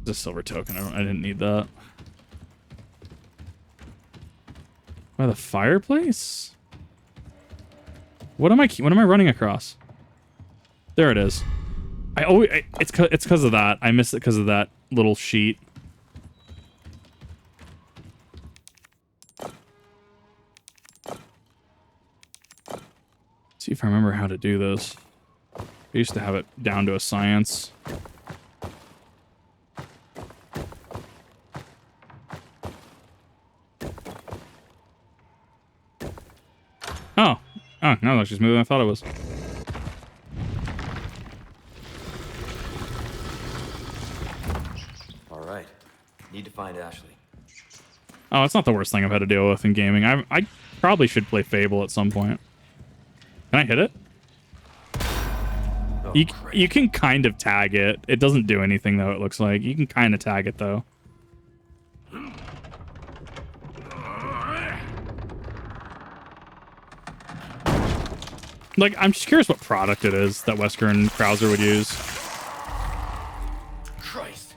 The silver token. I didn't need that. By the fireplace? What am I running across? There it is. It's because of that. I missed it because of that little sheet. See if I remember how to do this. I used to have it down to a science. Oh, no, that's just smoother than I thought it was. All right. Need to find Ashley. Oh, it's not the worst thing I've had to deal with in gaming. I probably should play Fable at some point. Can I hit it? Oh, you can kind of tag it. It doesn't do anything, though, it looks like. You can kind of tag it, though. Like, I'm just curious what product it is that Wesker and Krauser would use. Christ.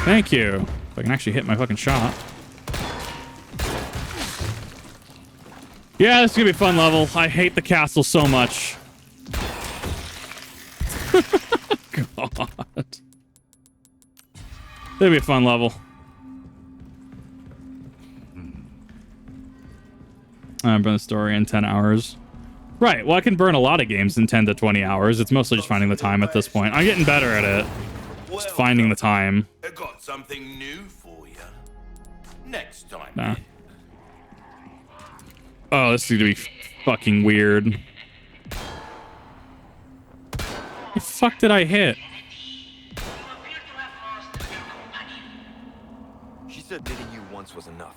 Thank you. If I can actually hit my fucking shot. Yeah, this is gonna be a fun level. I hate the castle so much. God. It'll be a fun level. I burn the story in 10 hours. Right, well, I can burn a lot of games in 10 to 20 hours. It's mostly just finding the time at this point. I'm getting better at it. Just finding the time. I got something new for you. Next time. Nah. Oh, this is gonna be fucking weird. The fuck did I hit? She said meeting you once was enough.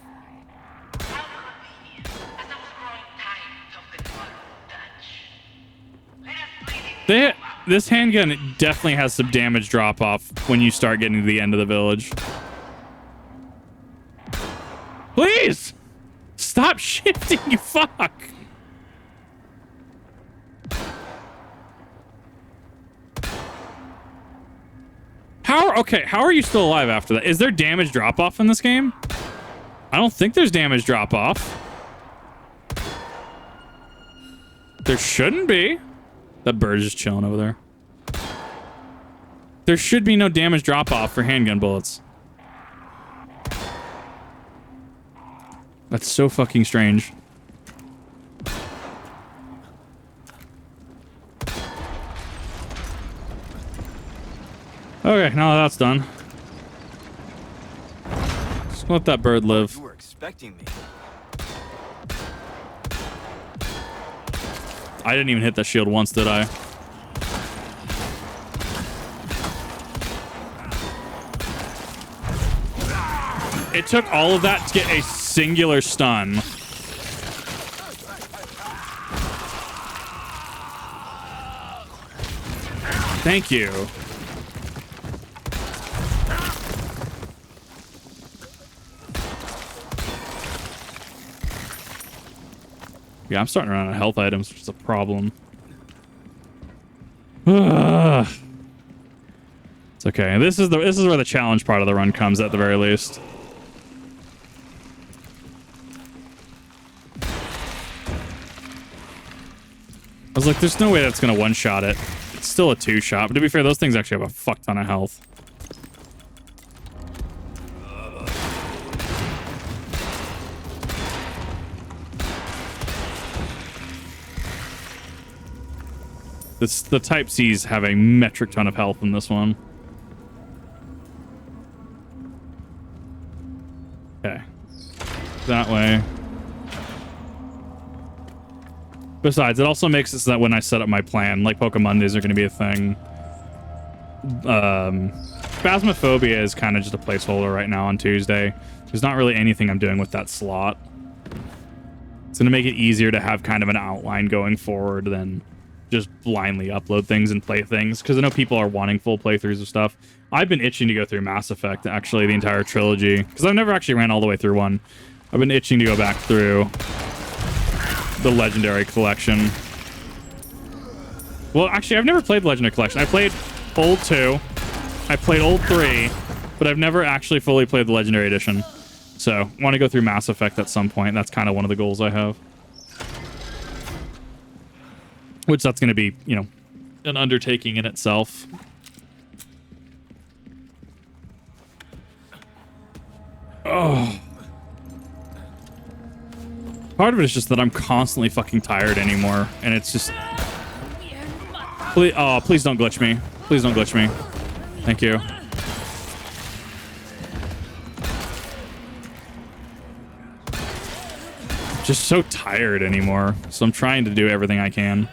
This handgun definitely has some damage drop off when you start getting to the end of the village. Please! Stop shifting, you fuck! How are you still alive after that? Is there damage drop off in this game? I don't think there's damage drop off. There shouldn't be. That bird is just chilling over there. There should be no damage drop off for handgun bullets. That's so fucking strange. Okay, now that that's done. Just let that bird live. You were expecting me. I didn't even hit that shield once, did I? It took all of that to get a singular stun. Thank you. Yeah, I'm starting to run out of health items, which is a problem. It's okay. This is where the challenge part of the run comes at the very least. I was like, there's no way that's gonna one-shot it. It's still a two-shot, but to be fair, those things actually have a fuck ton of health. The Type C's have a metric ton of health in this one. Okay. That way. Besides, it also makes it so that when I set up my plan, like Pokemon Mondays are going to be a thing. Phasmophobia is kind of just a placeholder right now on Tuesday. There's not really anything I'm doing with that slot. It's going to make it easier to have kind of an outline going forward than just blindly upload things and play things, because I know people are wanting full playthroughs of stuff. I've been itching to go through Mass Effect, actually, the entire trilogy, because I've never actually ran all the way through one. I've been itching to go back through the Legendary Collection. Well, actually, I've never played the Legendary Collection. I played Old 2, I played Old 3, but I've never actually fully played the Legendary Edition. So, I want to go through Mass Effect at some point. That's kind of one of the goals I have. Which that's going to be, you know, an undertaking in itself. Oh. Part of it is just that I'm constantly fucking tired anymore. And it's just... Please, oh, please don't glitch me. Please don't glitch me. Thank you. Just so tired anymore. So I'm trying to do everything I can.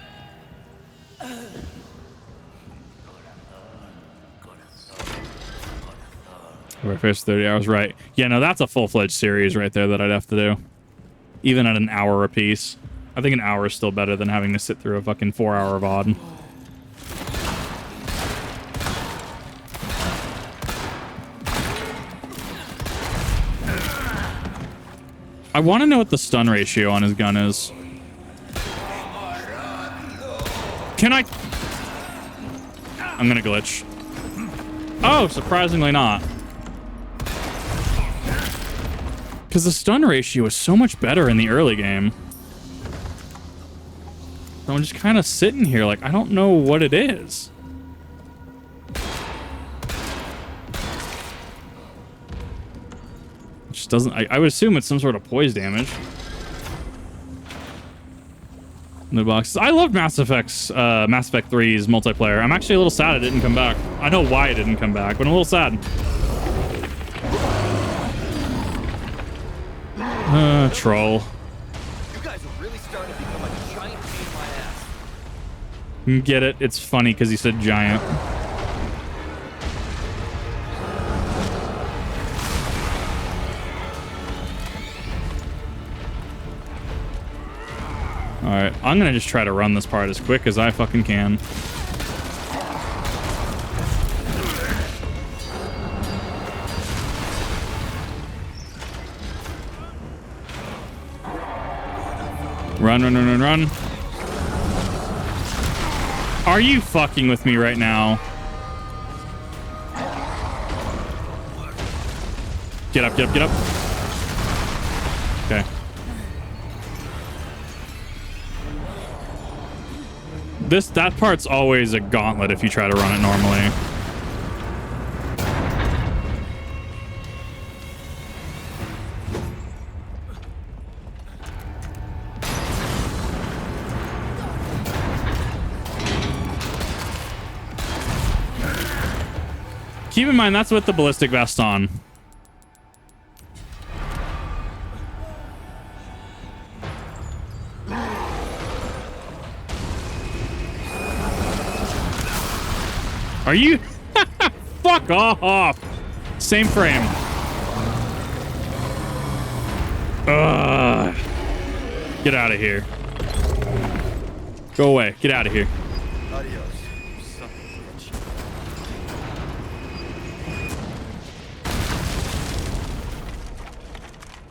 We're first 30 hours, right? Yeah, no, that's a full-fledged series right there that I'd have to do. Even at an hour a piece. I think an hour is still better than having to sit through a fucking 4-hour VOD. I want to know what the stun ratio on his gun is. Can I? I'm gonna glitch. Oh, surprisingly not. Because the stun ratio is so much better in the early game. So I'm just kind of sitting here like, I don't know what it is. It just doesn't... I would assume it's some sort of poise damage. No boxes. I love Mass Effect 3's multiplayer. I'm actually a little sad it didn't come back. I know why it didn't come back, but I'm a little sad. You Troll. guys are Get it? It's funny because he said giant. Alright, I'm gonna just try to run this part as quick as I fucking can. Run, run, run, run, run. Are you fucking with me right now? Get up, get up, get up. Okay. That part's always a gauntlet if you try to run it normally. Keep in mind, that's with the ballistic vest on. Are you? Fuck off. Same frame. Ugh. Get out of here. Go away. Get out of here. Adios. Son of a bitch.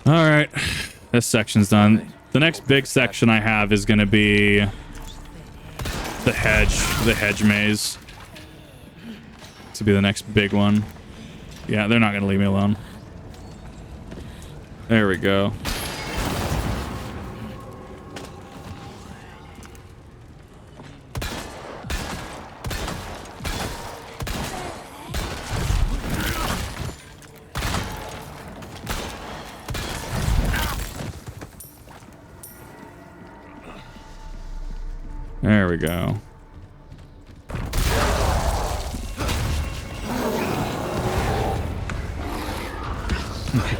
All right. This section's done. The next big section I have is going to be the hedge maze. To be the next big one. Yeah, they're not going to leave me alone. There we go. There we go.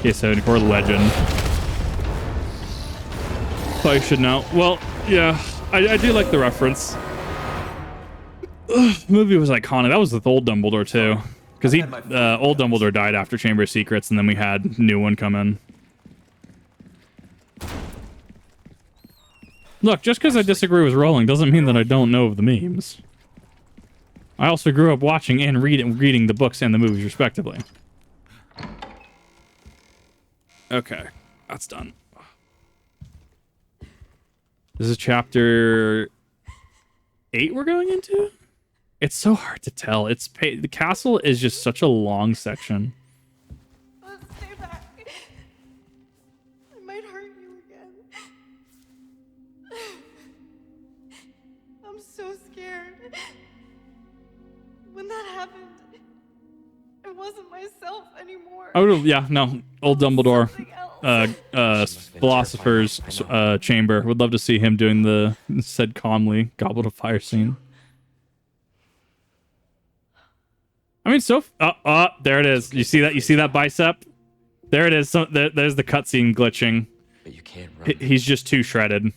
AK-74 legend. Probably should know. Well, yeah, I do like the reference. The movie was iconic. That was with old Dumbledore too, because old Dumbledore died after Chamber of Secrets, and then we had new one come in. Look, just because I disagree with Rowling doesn't mean that I don't know of the memes. I also grew up watching and reading the books and the movies respectively. Okay, that's done. This is chapter 8 we're going into? It's so hard to tell. The castle is just such a long section. Let's stay back. I might hurt you again. I'm so scared. When that happened, I wasn't myself anymore. Oh, yeah, no. Old Dumbledore. Philosopher's chamber. Would love to see him doing the said calmly Goblet of Fire scene. I mean, there it is. You see that? You see that bicep? There it is. There's the cutscene glitching. But you can't run. He's just too shredded.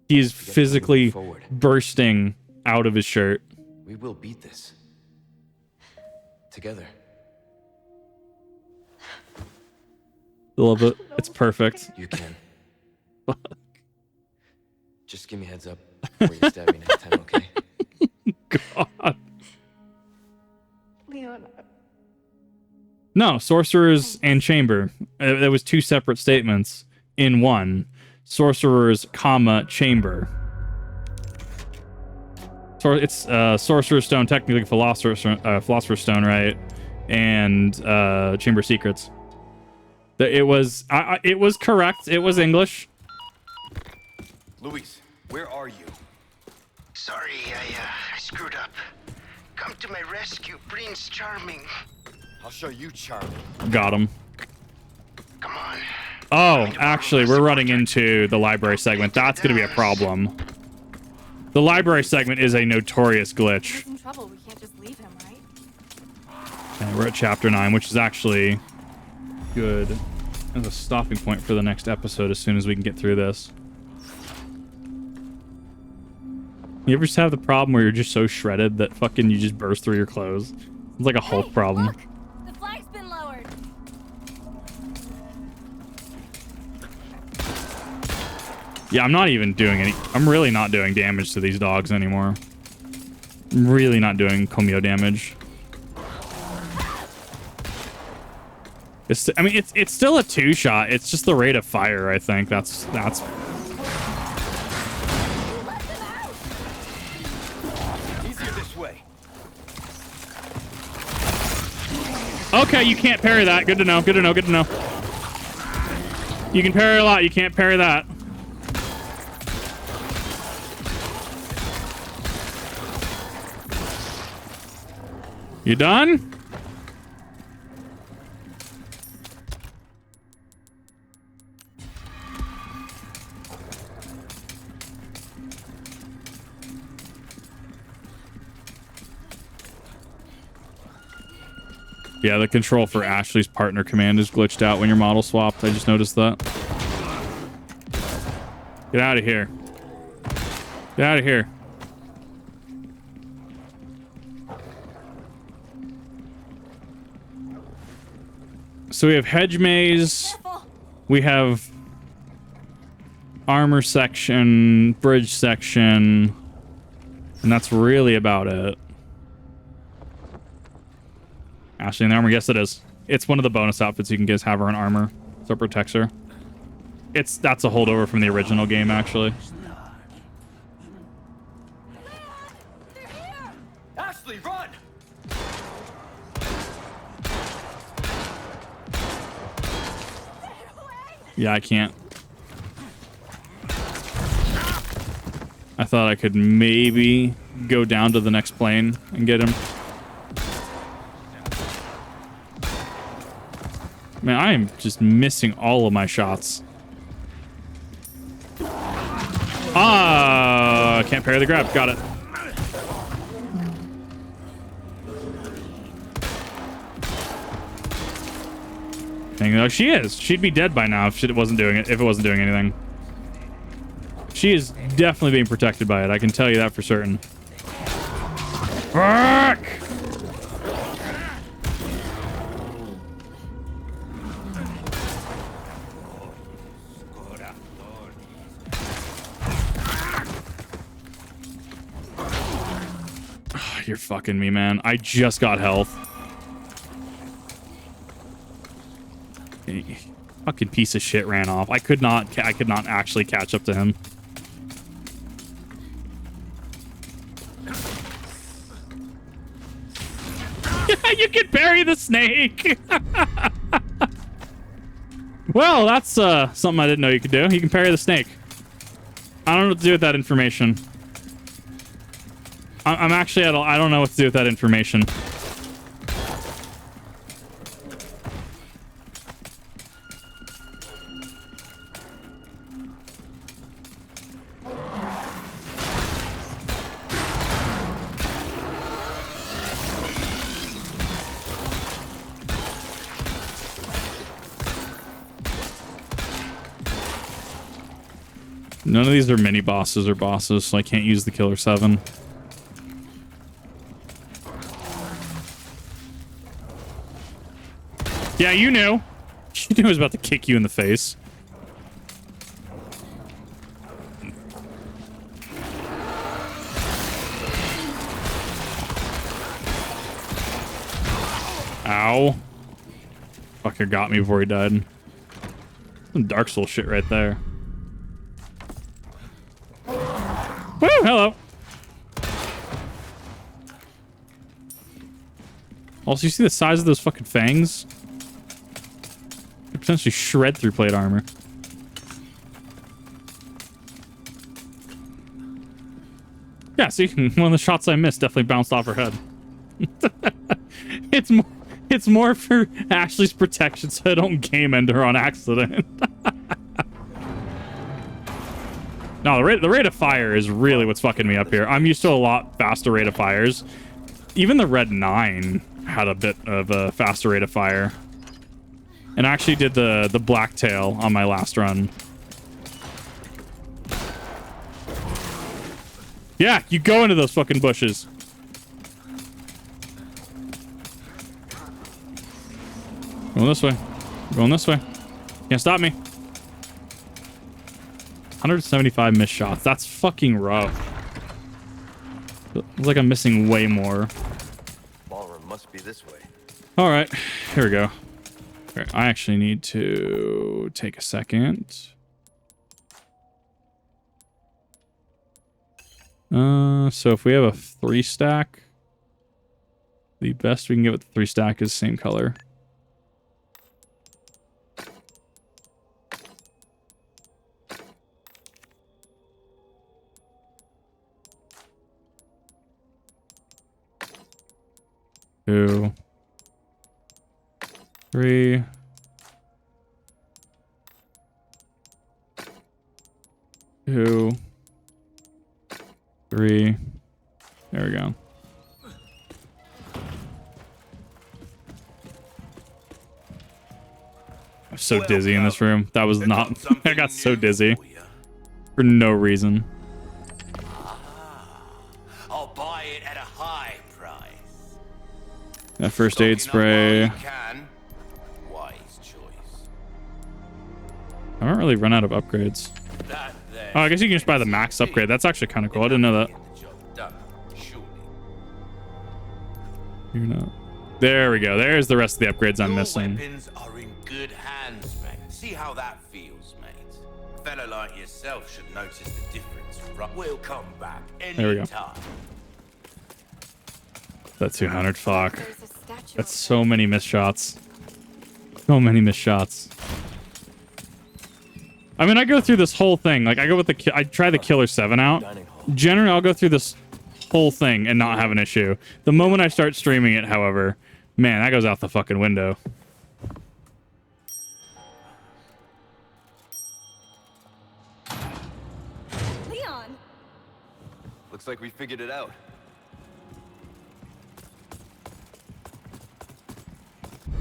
He's physically bursting out of his shirt. We will beat this. Together. I love it. It's perfect. You can. Just give me a heads up before you stab me next time, okay? God. Leon. No, sorcerers and chamber. There was two separate statements in one. Sorcerers, comma, chamber. It's Sorcerer's Stone, technically Philosopher's Stone, right? And Chamber of Secrets. It was correct. It was English. Luis, where are you? Sorry, I screwed up. Come to my rescue, Prince Charming. I'll show you charming. Got him. Come on. Oh, actually, we're running into the library segment. That's going to be a problem. The library segment is a notorious glitch. He's in trouble. We can't just leave him, right? Okay, we're at chapter 9, which is actually good as a stopping point for the next episode as soon as we can get through this. You ever just have the problem where you're just so shredded that fucking you just burst through your clothes? It's like a Hulk problem. Look, the flag's been lowered. Yeah, I'm not even doing any... I'm really not doing damage to these dogs anymore. I'm really not doing Komio damage. I mean, it's still a 2-shot. It's just the rate of fire, I think. That's... Easier this way. Okay, you can't parry that. Good to know. Good to know. Good to know. You can parry a lot. You can't parry that. You done? Yeah, the control for Ashley's partner command is glitched out when your model swapped. I just noticed that. Get out of here. Get out of here. So we have hedge maze. We have armor section, bridge section, and that's really about it. Ashley in the armor, yes it is. It's one of the bonus outfits you can just have her in armor, so it protects her. That's a holdover from the original game, actually. Ashley, run! Yeah, I can't. I thought I could maybe go down to the next plane and get him. Man, I am just missing all of my shots. Ah, can't parry the grab. Got it. No, she is. She'd be dead by now if it wasn't doing it. If it wasn't doing anything. She is definitely being protected by it. I can tell you that for certain. Fuck! You're fucking me, man. I just got health. Fucking piece of shit ran off. I could not actually catch up to him. You can parry the snake. Well, that's something I didn't know you could do. You can parry the snake. I don't know what to do with that information. I'm actually I don't know what to do with that information. None of these are mini bosses or bosses, so I can't use the Killer 7. Yeah, you knew. You knew I was about to kick you in the face. Ow. Fucker got me before he died. Some Dark Souls shit right there. Woo, hello. Also, you see the size of those fucking fangs? Could potentially shred through plate armor. Yeah, see, one of the shots I missed definitely bounced off her head. It's more for Ashley's protection so I don't game end her on accident. No, the rate of fire is really what's fucking me up here. I'm used to a lot faster rate of fires. Even the Red 9 had a bit of a faster rate of fire. And I actually did the Blacktail on my last run. Yeah, you go into those fucking bushes. Going this way. Going this way. Can't stop me. 175 missed shots. That's fucking rough. It's like I'm missing way more. Ballroom must be this way. All right, here we go. Okay, I actually need to take a second. So if we have a 3 stack, the best we can get with the 3 stack is same color. Two, 3. Two, 3. There we go. I'm so dizzy in this room. That was not... I got so dizzy. For no reason. I'll buy it at a high price. That first aid spray. Wise choice. I haven't really run out of upgrades. Oh, I guess you can just buy the max upgrade. That's actually kind of cool. I didn't know that. You're not. There we go. There's the rest of the upgrades I'm missing. Weapons are in good hands, mate. See how that feels, mate. A fella like yourself should notice the difference, right? We'll come back There we go. anytime. That 200. Fuck. That's so many missed shots. So many missed shots. I mean, I go through this whole thing. Like, I go with I try the Killer 7 out. Generally, I'll go through this whole thing and not have an issue. The moment I start streaming it, however, man, that goes out the fucking window. Leon! Looks like we figured it out.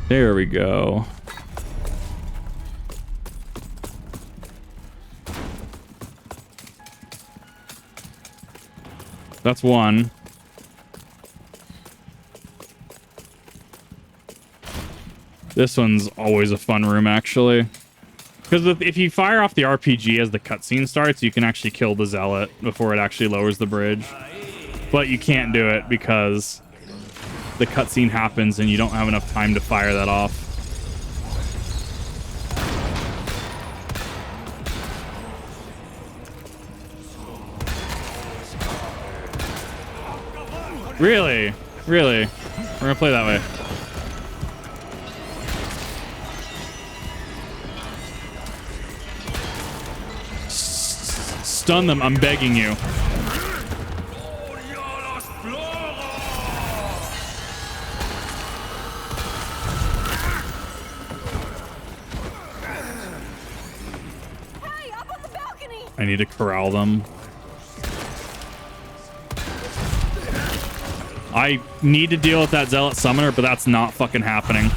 There we go. That's one. This one's always a fun room, actually. Because if you fire off the RPG as the cutscene starts, you can actually kill the Zealot before it actually lowers the bridge. But you can't do it because the cutscene happens and you don't have enough time to fire that off. Really? Really? We're gonna play that way. Stun them, I'm begging you. Hey, up on the balcony! I need to corral them. I need to deal with that Zealot Summoner, but that's not fucking happening.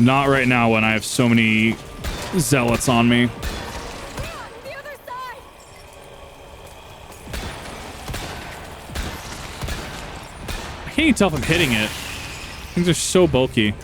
Not right now when I have so many Zealots on me. Leon, the other side! I can't even tell if I'm hitting it. Things are so bulky.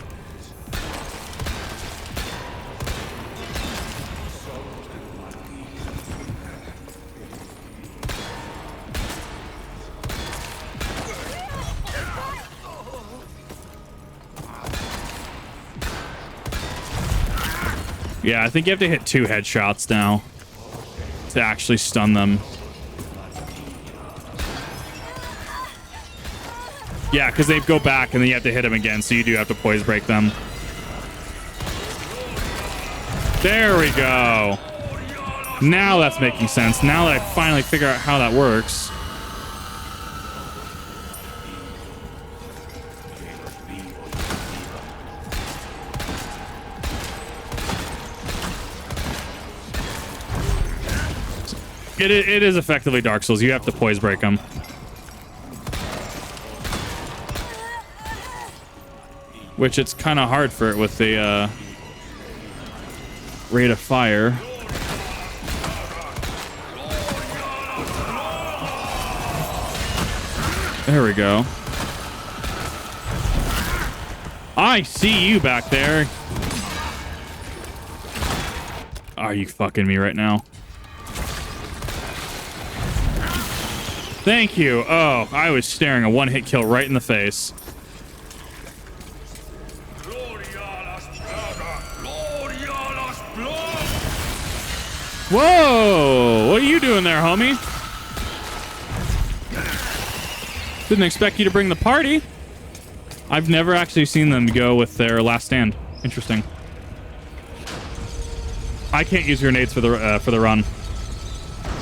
Yeah, I think you have to hit 2 headshots now to actually stun them. Yeah, because they go back and then you have to hit them again, so you do have to poise break them. There we go. Now that's making sense. Now that I finally figure out how that works. It is effectively Dark Souls. You have to poise break them. Which it's kind of hard for it with the rate of fire. There we go. I see you back there. Are you fucking me right now? Thank you. Oh, I was staring a one-hit kill right in the face. Whoa! What are you doing there, homie? Didn't expect you to bring the party. I've never actually seen them go with their last stand. Interesting. I can't use grenades for the run.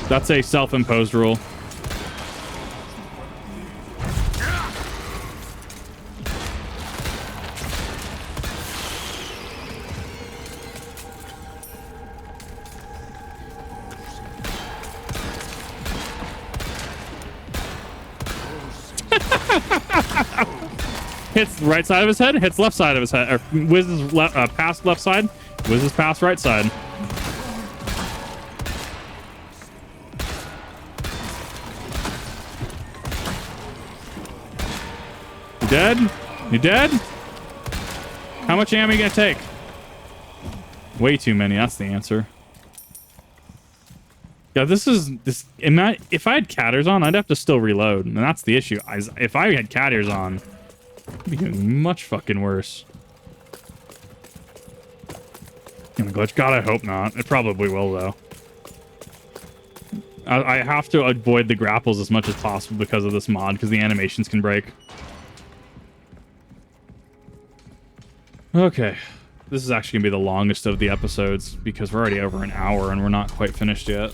That's a self-imposed rule. Hits right side of his head, hits left side of his head, or whizzes past left side, whizzes past right side. You dead? You dead? How much ammo are you gonna take? Way too many, that's the answer. Yeah, if I had catters on, I'd have to still reload, and that's the issue. If I had catters on, it'd be doing much fucking worse. Gonna glitch? God, I hope not. It probably will, though. I have to avoid the grapples as much as possible because of this mod, because the animations can break. Okay. This is actually gonna be the longest of the episodes, because we're already over an hour and we're not quite finished yet.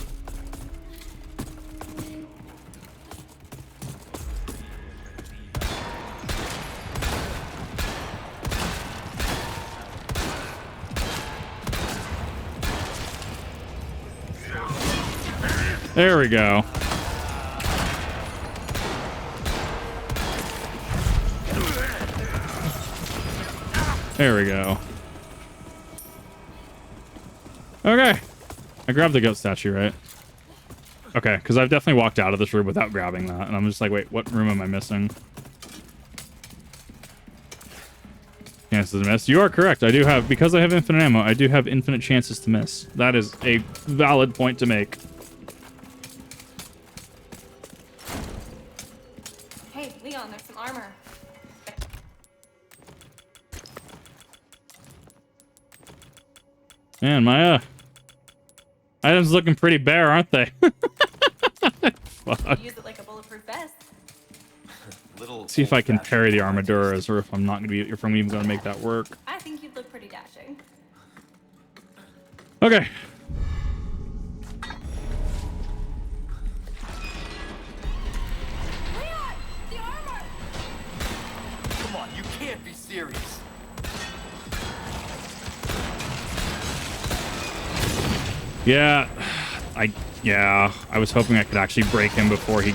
There we go. There we go. Okay. I grabbed the goat statue, right? Okay, because I've definitely walked out of this room without grabbing that. And I'm just like, wait, what room am I missing? Chances to miss. You are correct. I do have, because I have infinite ammo, I do have infinite chances to miss. That is a valid point to make. Hey, Leon, there's some armor. Man, my items looking pretty bare, aren't they? Fuck. Use it like a bulletproof vest. See if I can parry the armaduras, or if I'm not gonna be, if I'm even gonna make that work. I think you'd look pretty dashing. Okay. Leon, the armor! Come on, you can't be serious. Yeah, I was hoping I could actually break him before he...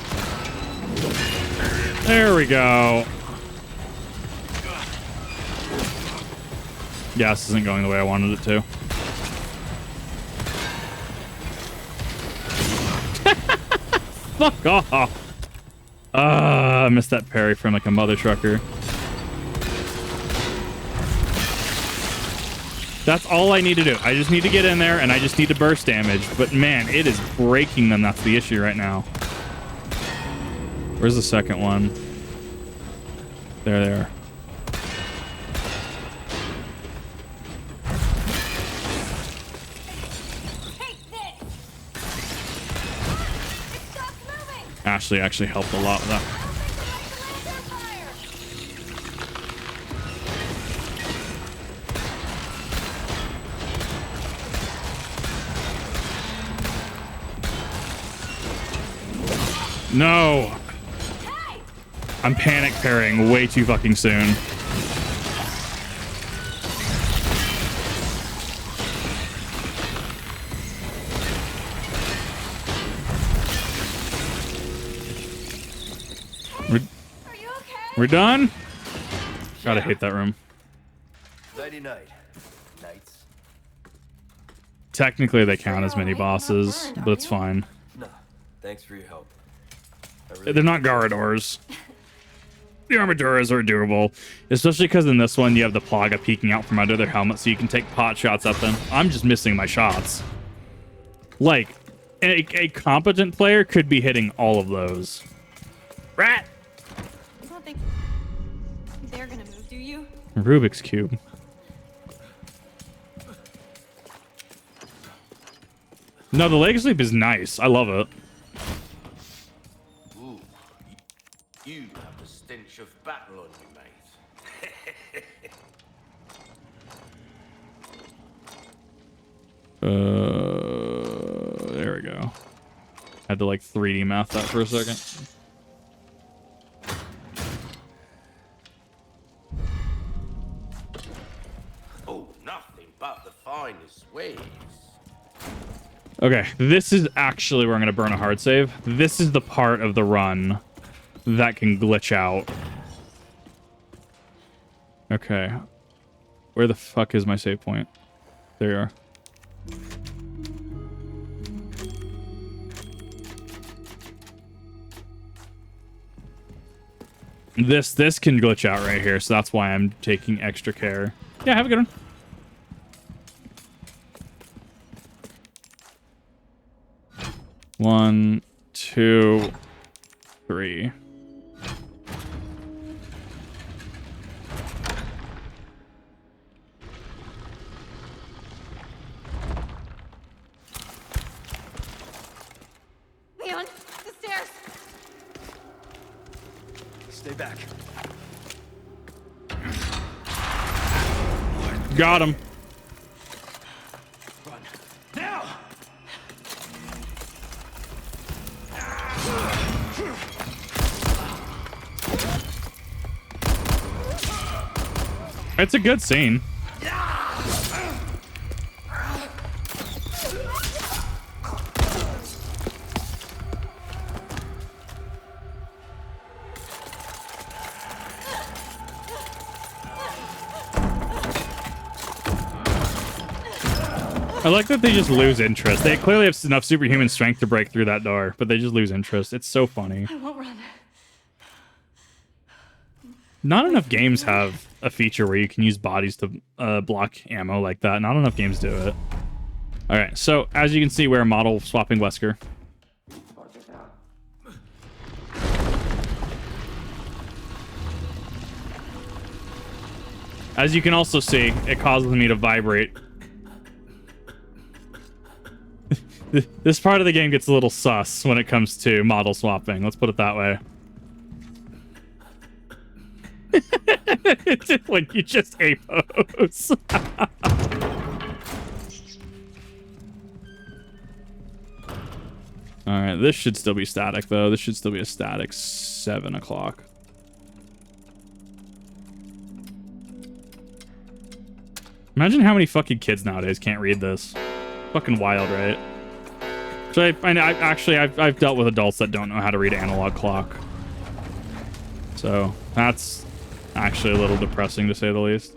There we go. Yeah, this isn't going the way I wanted it to. Fuck off. I missed that parry from like a mother trucker. That's all I need to do. I just need to get in there and I just need to burst damage. But man, it is breaking them. That's the issue right now. Where's the second one? There they are. Ashley actually helped a lot with that. No! I'm panic parrying way too fucking soon. Are you okay? We're done? Gotta hate that room. Nighty night. Nights. Technically, they count as mini bosses, but it's fine. No, thanks for your help. They're not Garadors. The armaduras are doable, especially because in this one you have the Plaga peeking out from under their helmet, so you can take pot shots at them. I'm just missing my shots. Like, a competent player could be hitting all of those. Rat! You don't think they're gonna move, do you? Rubik's Cube. No, the leg sweep is nice. I love it. Ooh, you have the stench of battle on you, mate. There we go. Had to like 3D math that for a second. Oh, nothing but the finest ways. Okay, this is actually where I'm going to burn a hard save. This is the part of the run that can glitch out. Okay. Where the fuck is my save point? There you are. This can glitch out right here, so that's why I'm taking extra care. Yeah, have a good one. One, two, three. Leon, the stairs. Stay back. Got him. Run. Now! It's a good scene. I like that they just lose interest. They clearly have enough superhuman strength to break through that door, but they just lose interest. It's so funny. I won't run. Not enough games have a feature where you can use bodies to block ammo like that. Not enough games do it. All right, so as you can see, we're model swapping Wesker. As you can also see, it causes me to vibrate. This part of the game gets a little sus when it comes to model swapping. Let's put it that way. It's when you just A-pose. Alright, this should still be static, though. This should still be a static 7 o'clock. Imagine how many fucking kids nowadays can't read this. Fucking wild, right? So I've dealt with adults that don't know how to read analog clock. So that's actually a little depressing, to say the least.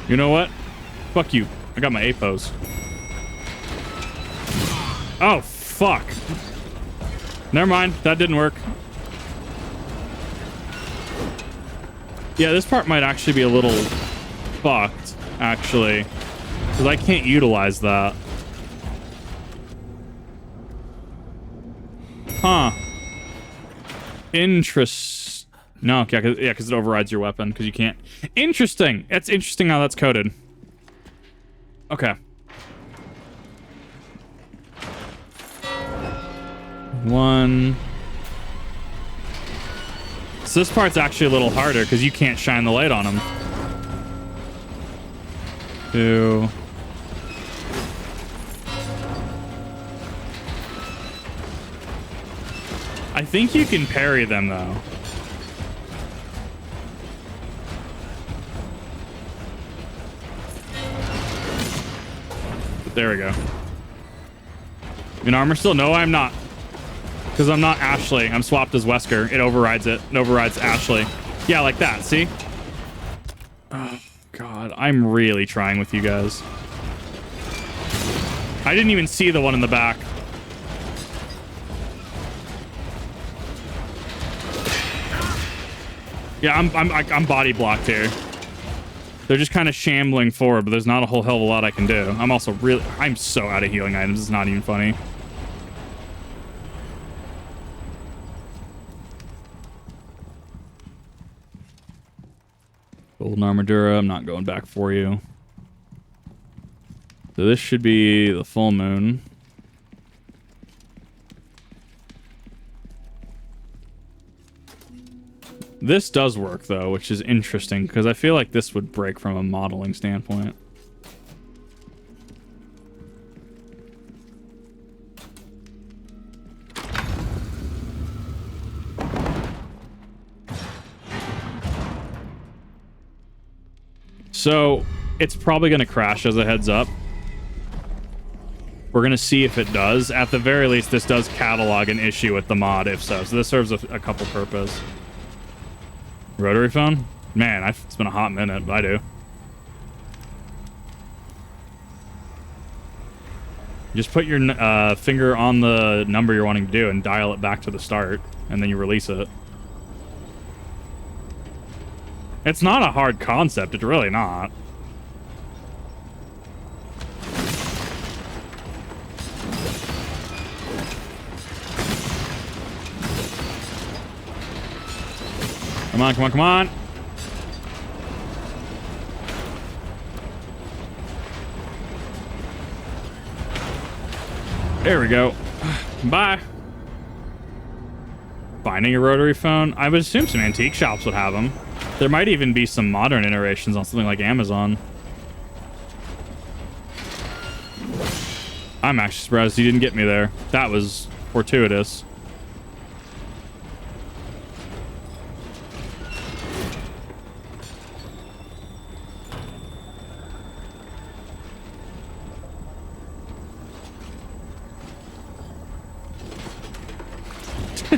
You know what? Fuck you. I got my A pose. Oh, fuck. Never mind. That didn't work. Yeah, this part might actually be a little fucked, actually. Because I can't utilize that. Huh. Interest. No, yeah, because it overrides your weapon, because you can't. Interesting. It's interesting how that's coded. Okay. One. So this part's actually a little harder because you can't shine the light on them. 2. I think you can parry them though. But there we go. In armor still? No, I'm not. Because I'm not Ashley. I'm swapped as Wesker. It overrides it. It overrides Ashley. Yeah, like that. See? Oh, God. I'm really trying with you guys. I didn't even see the one in the back. Yeah, I'm body blocked here. They're just kind of shambling forward, but there's not a whole hell of a lot I can do. I'm so out of healing items. It's not even funny. Golden Armadura, I'm not going back for you. So this should be the full moon. This does work, though, which is interesting, because I feel like this would break from a modeling standpoint. So, it's probably going to crash as a heads up. We're going to see if it does. At the very least, this does catalog an issue with the mod, if so. So this serves a couple purpose. Rotary phone? Man, it's been a hot minute, but I do. Just put your finger on the number you're wanting to do and dial it back to the start, and then you release it. It's not a hard concept. It's really not. Come on, come on, come on. There we go. Bye. Finding a rotary phone? I would assume some antique shops would have them. There might even be some modern iterations on something like Amazon. I'm actually surprised you didn't get me there. That was fortuitous.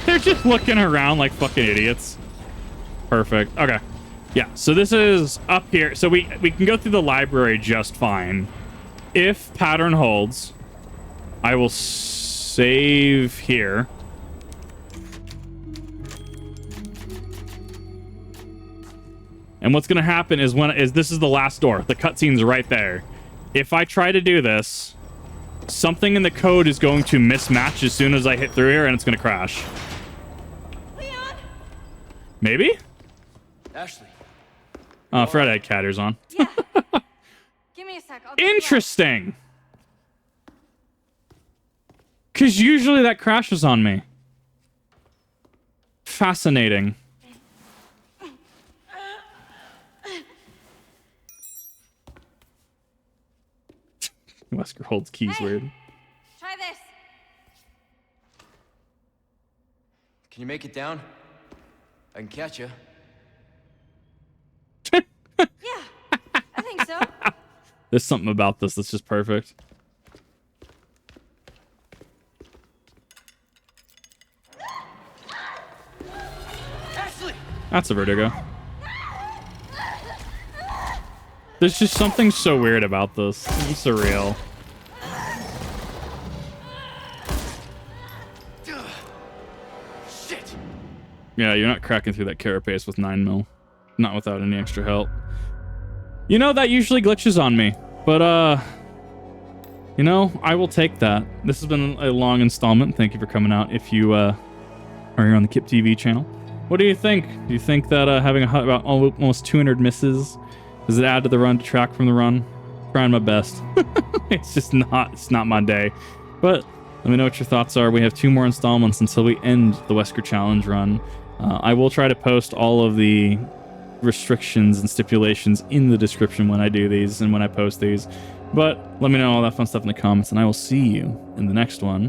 They're just looking around like fucking idiots. Perfect. Okay. Yeah, so this is up here. So we can go through the library just fine. If pattern holds, I will save here. And what's going to happen is this is the last door. The cutscene's right there. If I try to do this, something in the code is going to mismatch as soon as I hit through here, and it's going to crash. Leon? Maybe? Ashley. Fred had cat ears on. Yeah. Give me a sec. I'll get you out. Interesting. Because usually that crashes on me. Fascinating. Wesker holds keys weird. Try this. Can you make it down? I can catch you. Yeah, I think so. There's something about this that's just perfect. Ashley! That's a Vertigo. There's just something so weird about this. It's surreal. Shit! Yeah, you're not cracking through that carapace with 9mm. Not without any extra help. You know, that usually glitches on me. But, you know, I will take that. This has been a long installment. Thank you for coming out. If you are here on the Kip TV channel. What do you think? Do you think that having about almost 200 misses, does it add to the run, detract from the run? Trying my best. It's not my day. But let me know what your thoughts are. We have 2 more installments until we end the Wesker Challenge Run. I will try to post all of the restrictions and stipulations in the description when I do these and when I post these. But let me know all that fun stuff in the comments, and I will see you in the next one.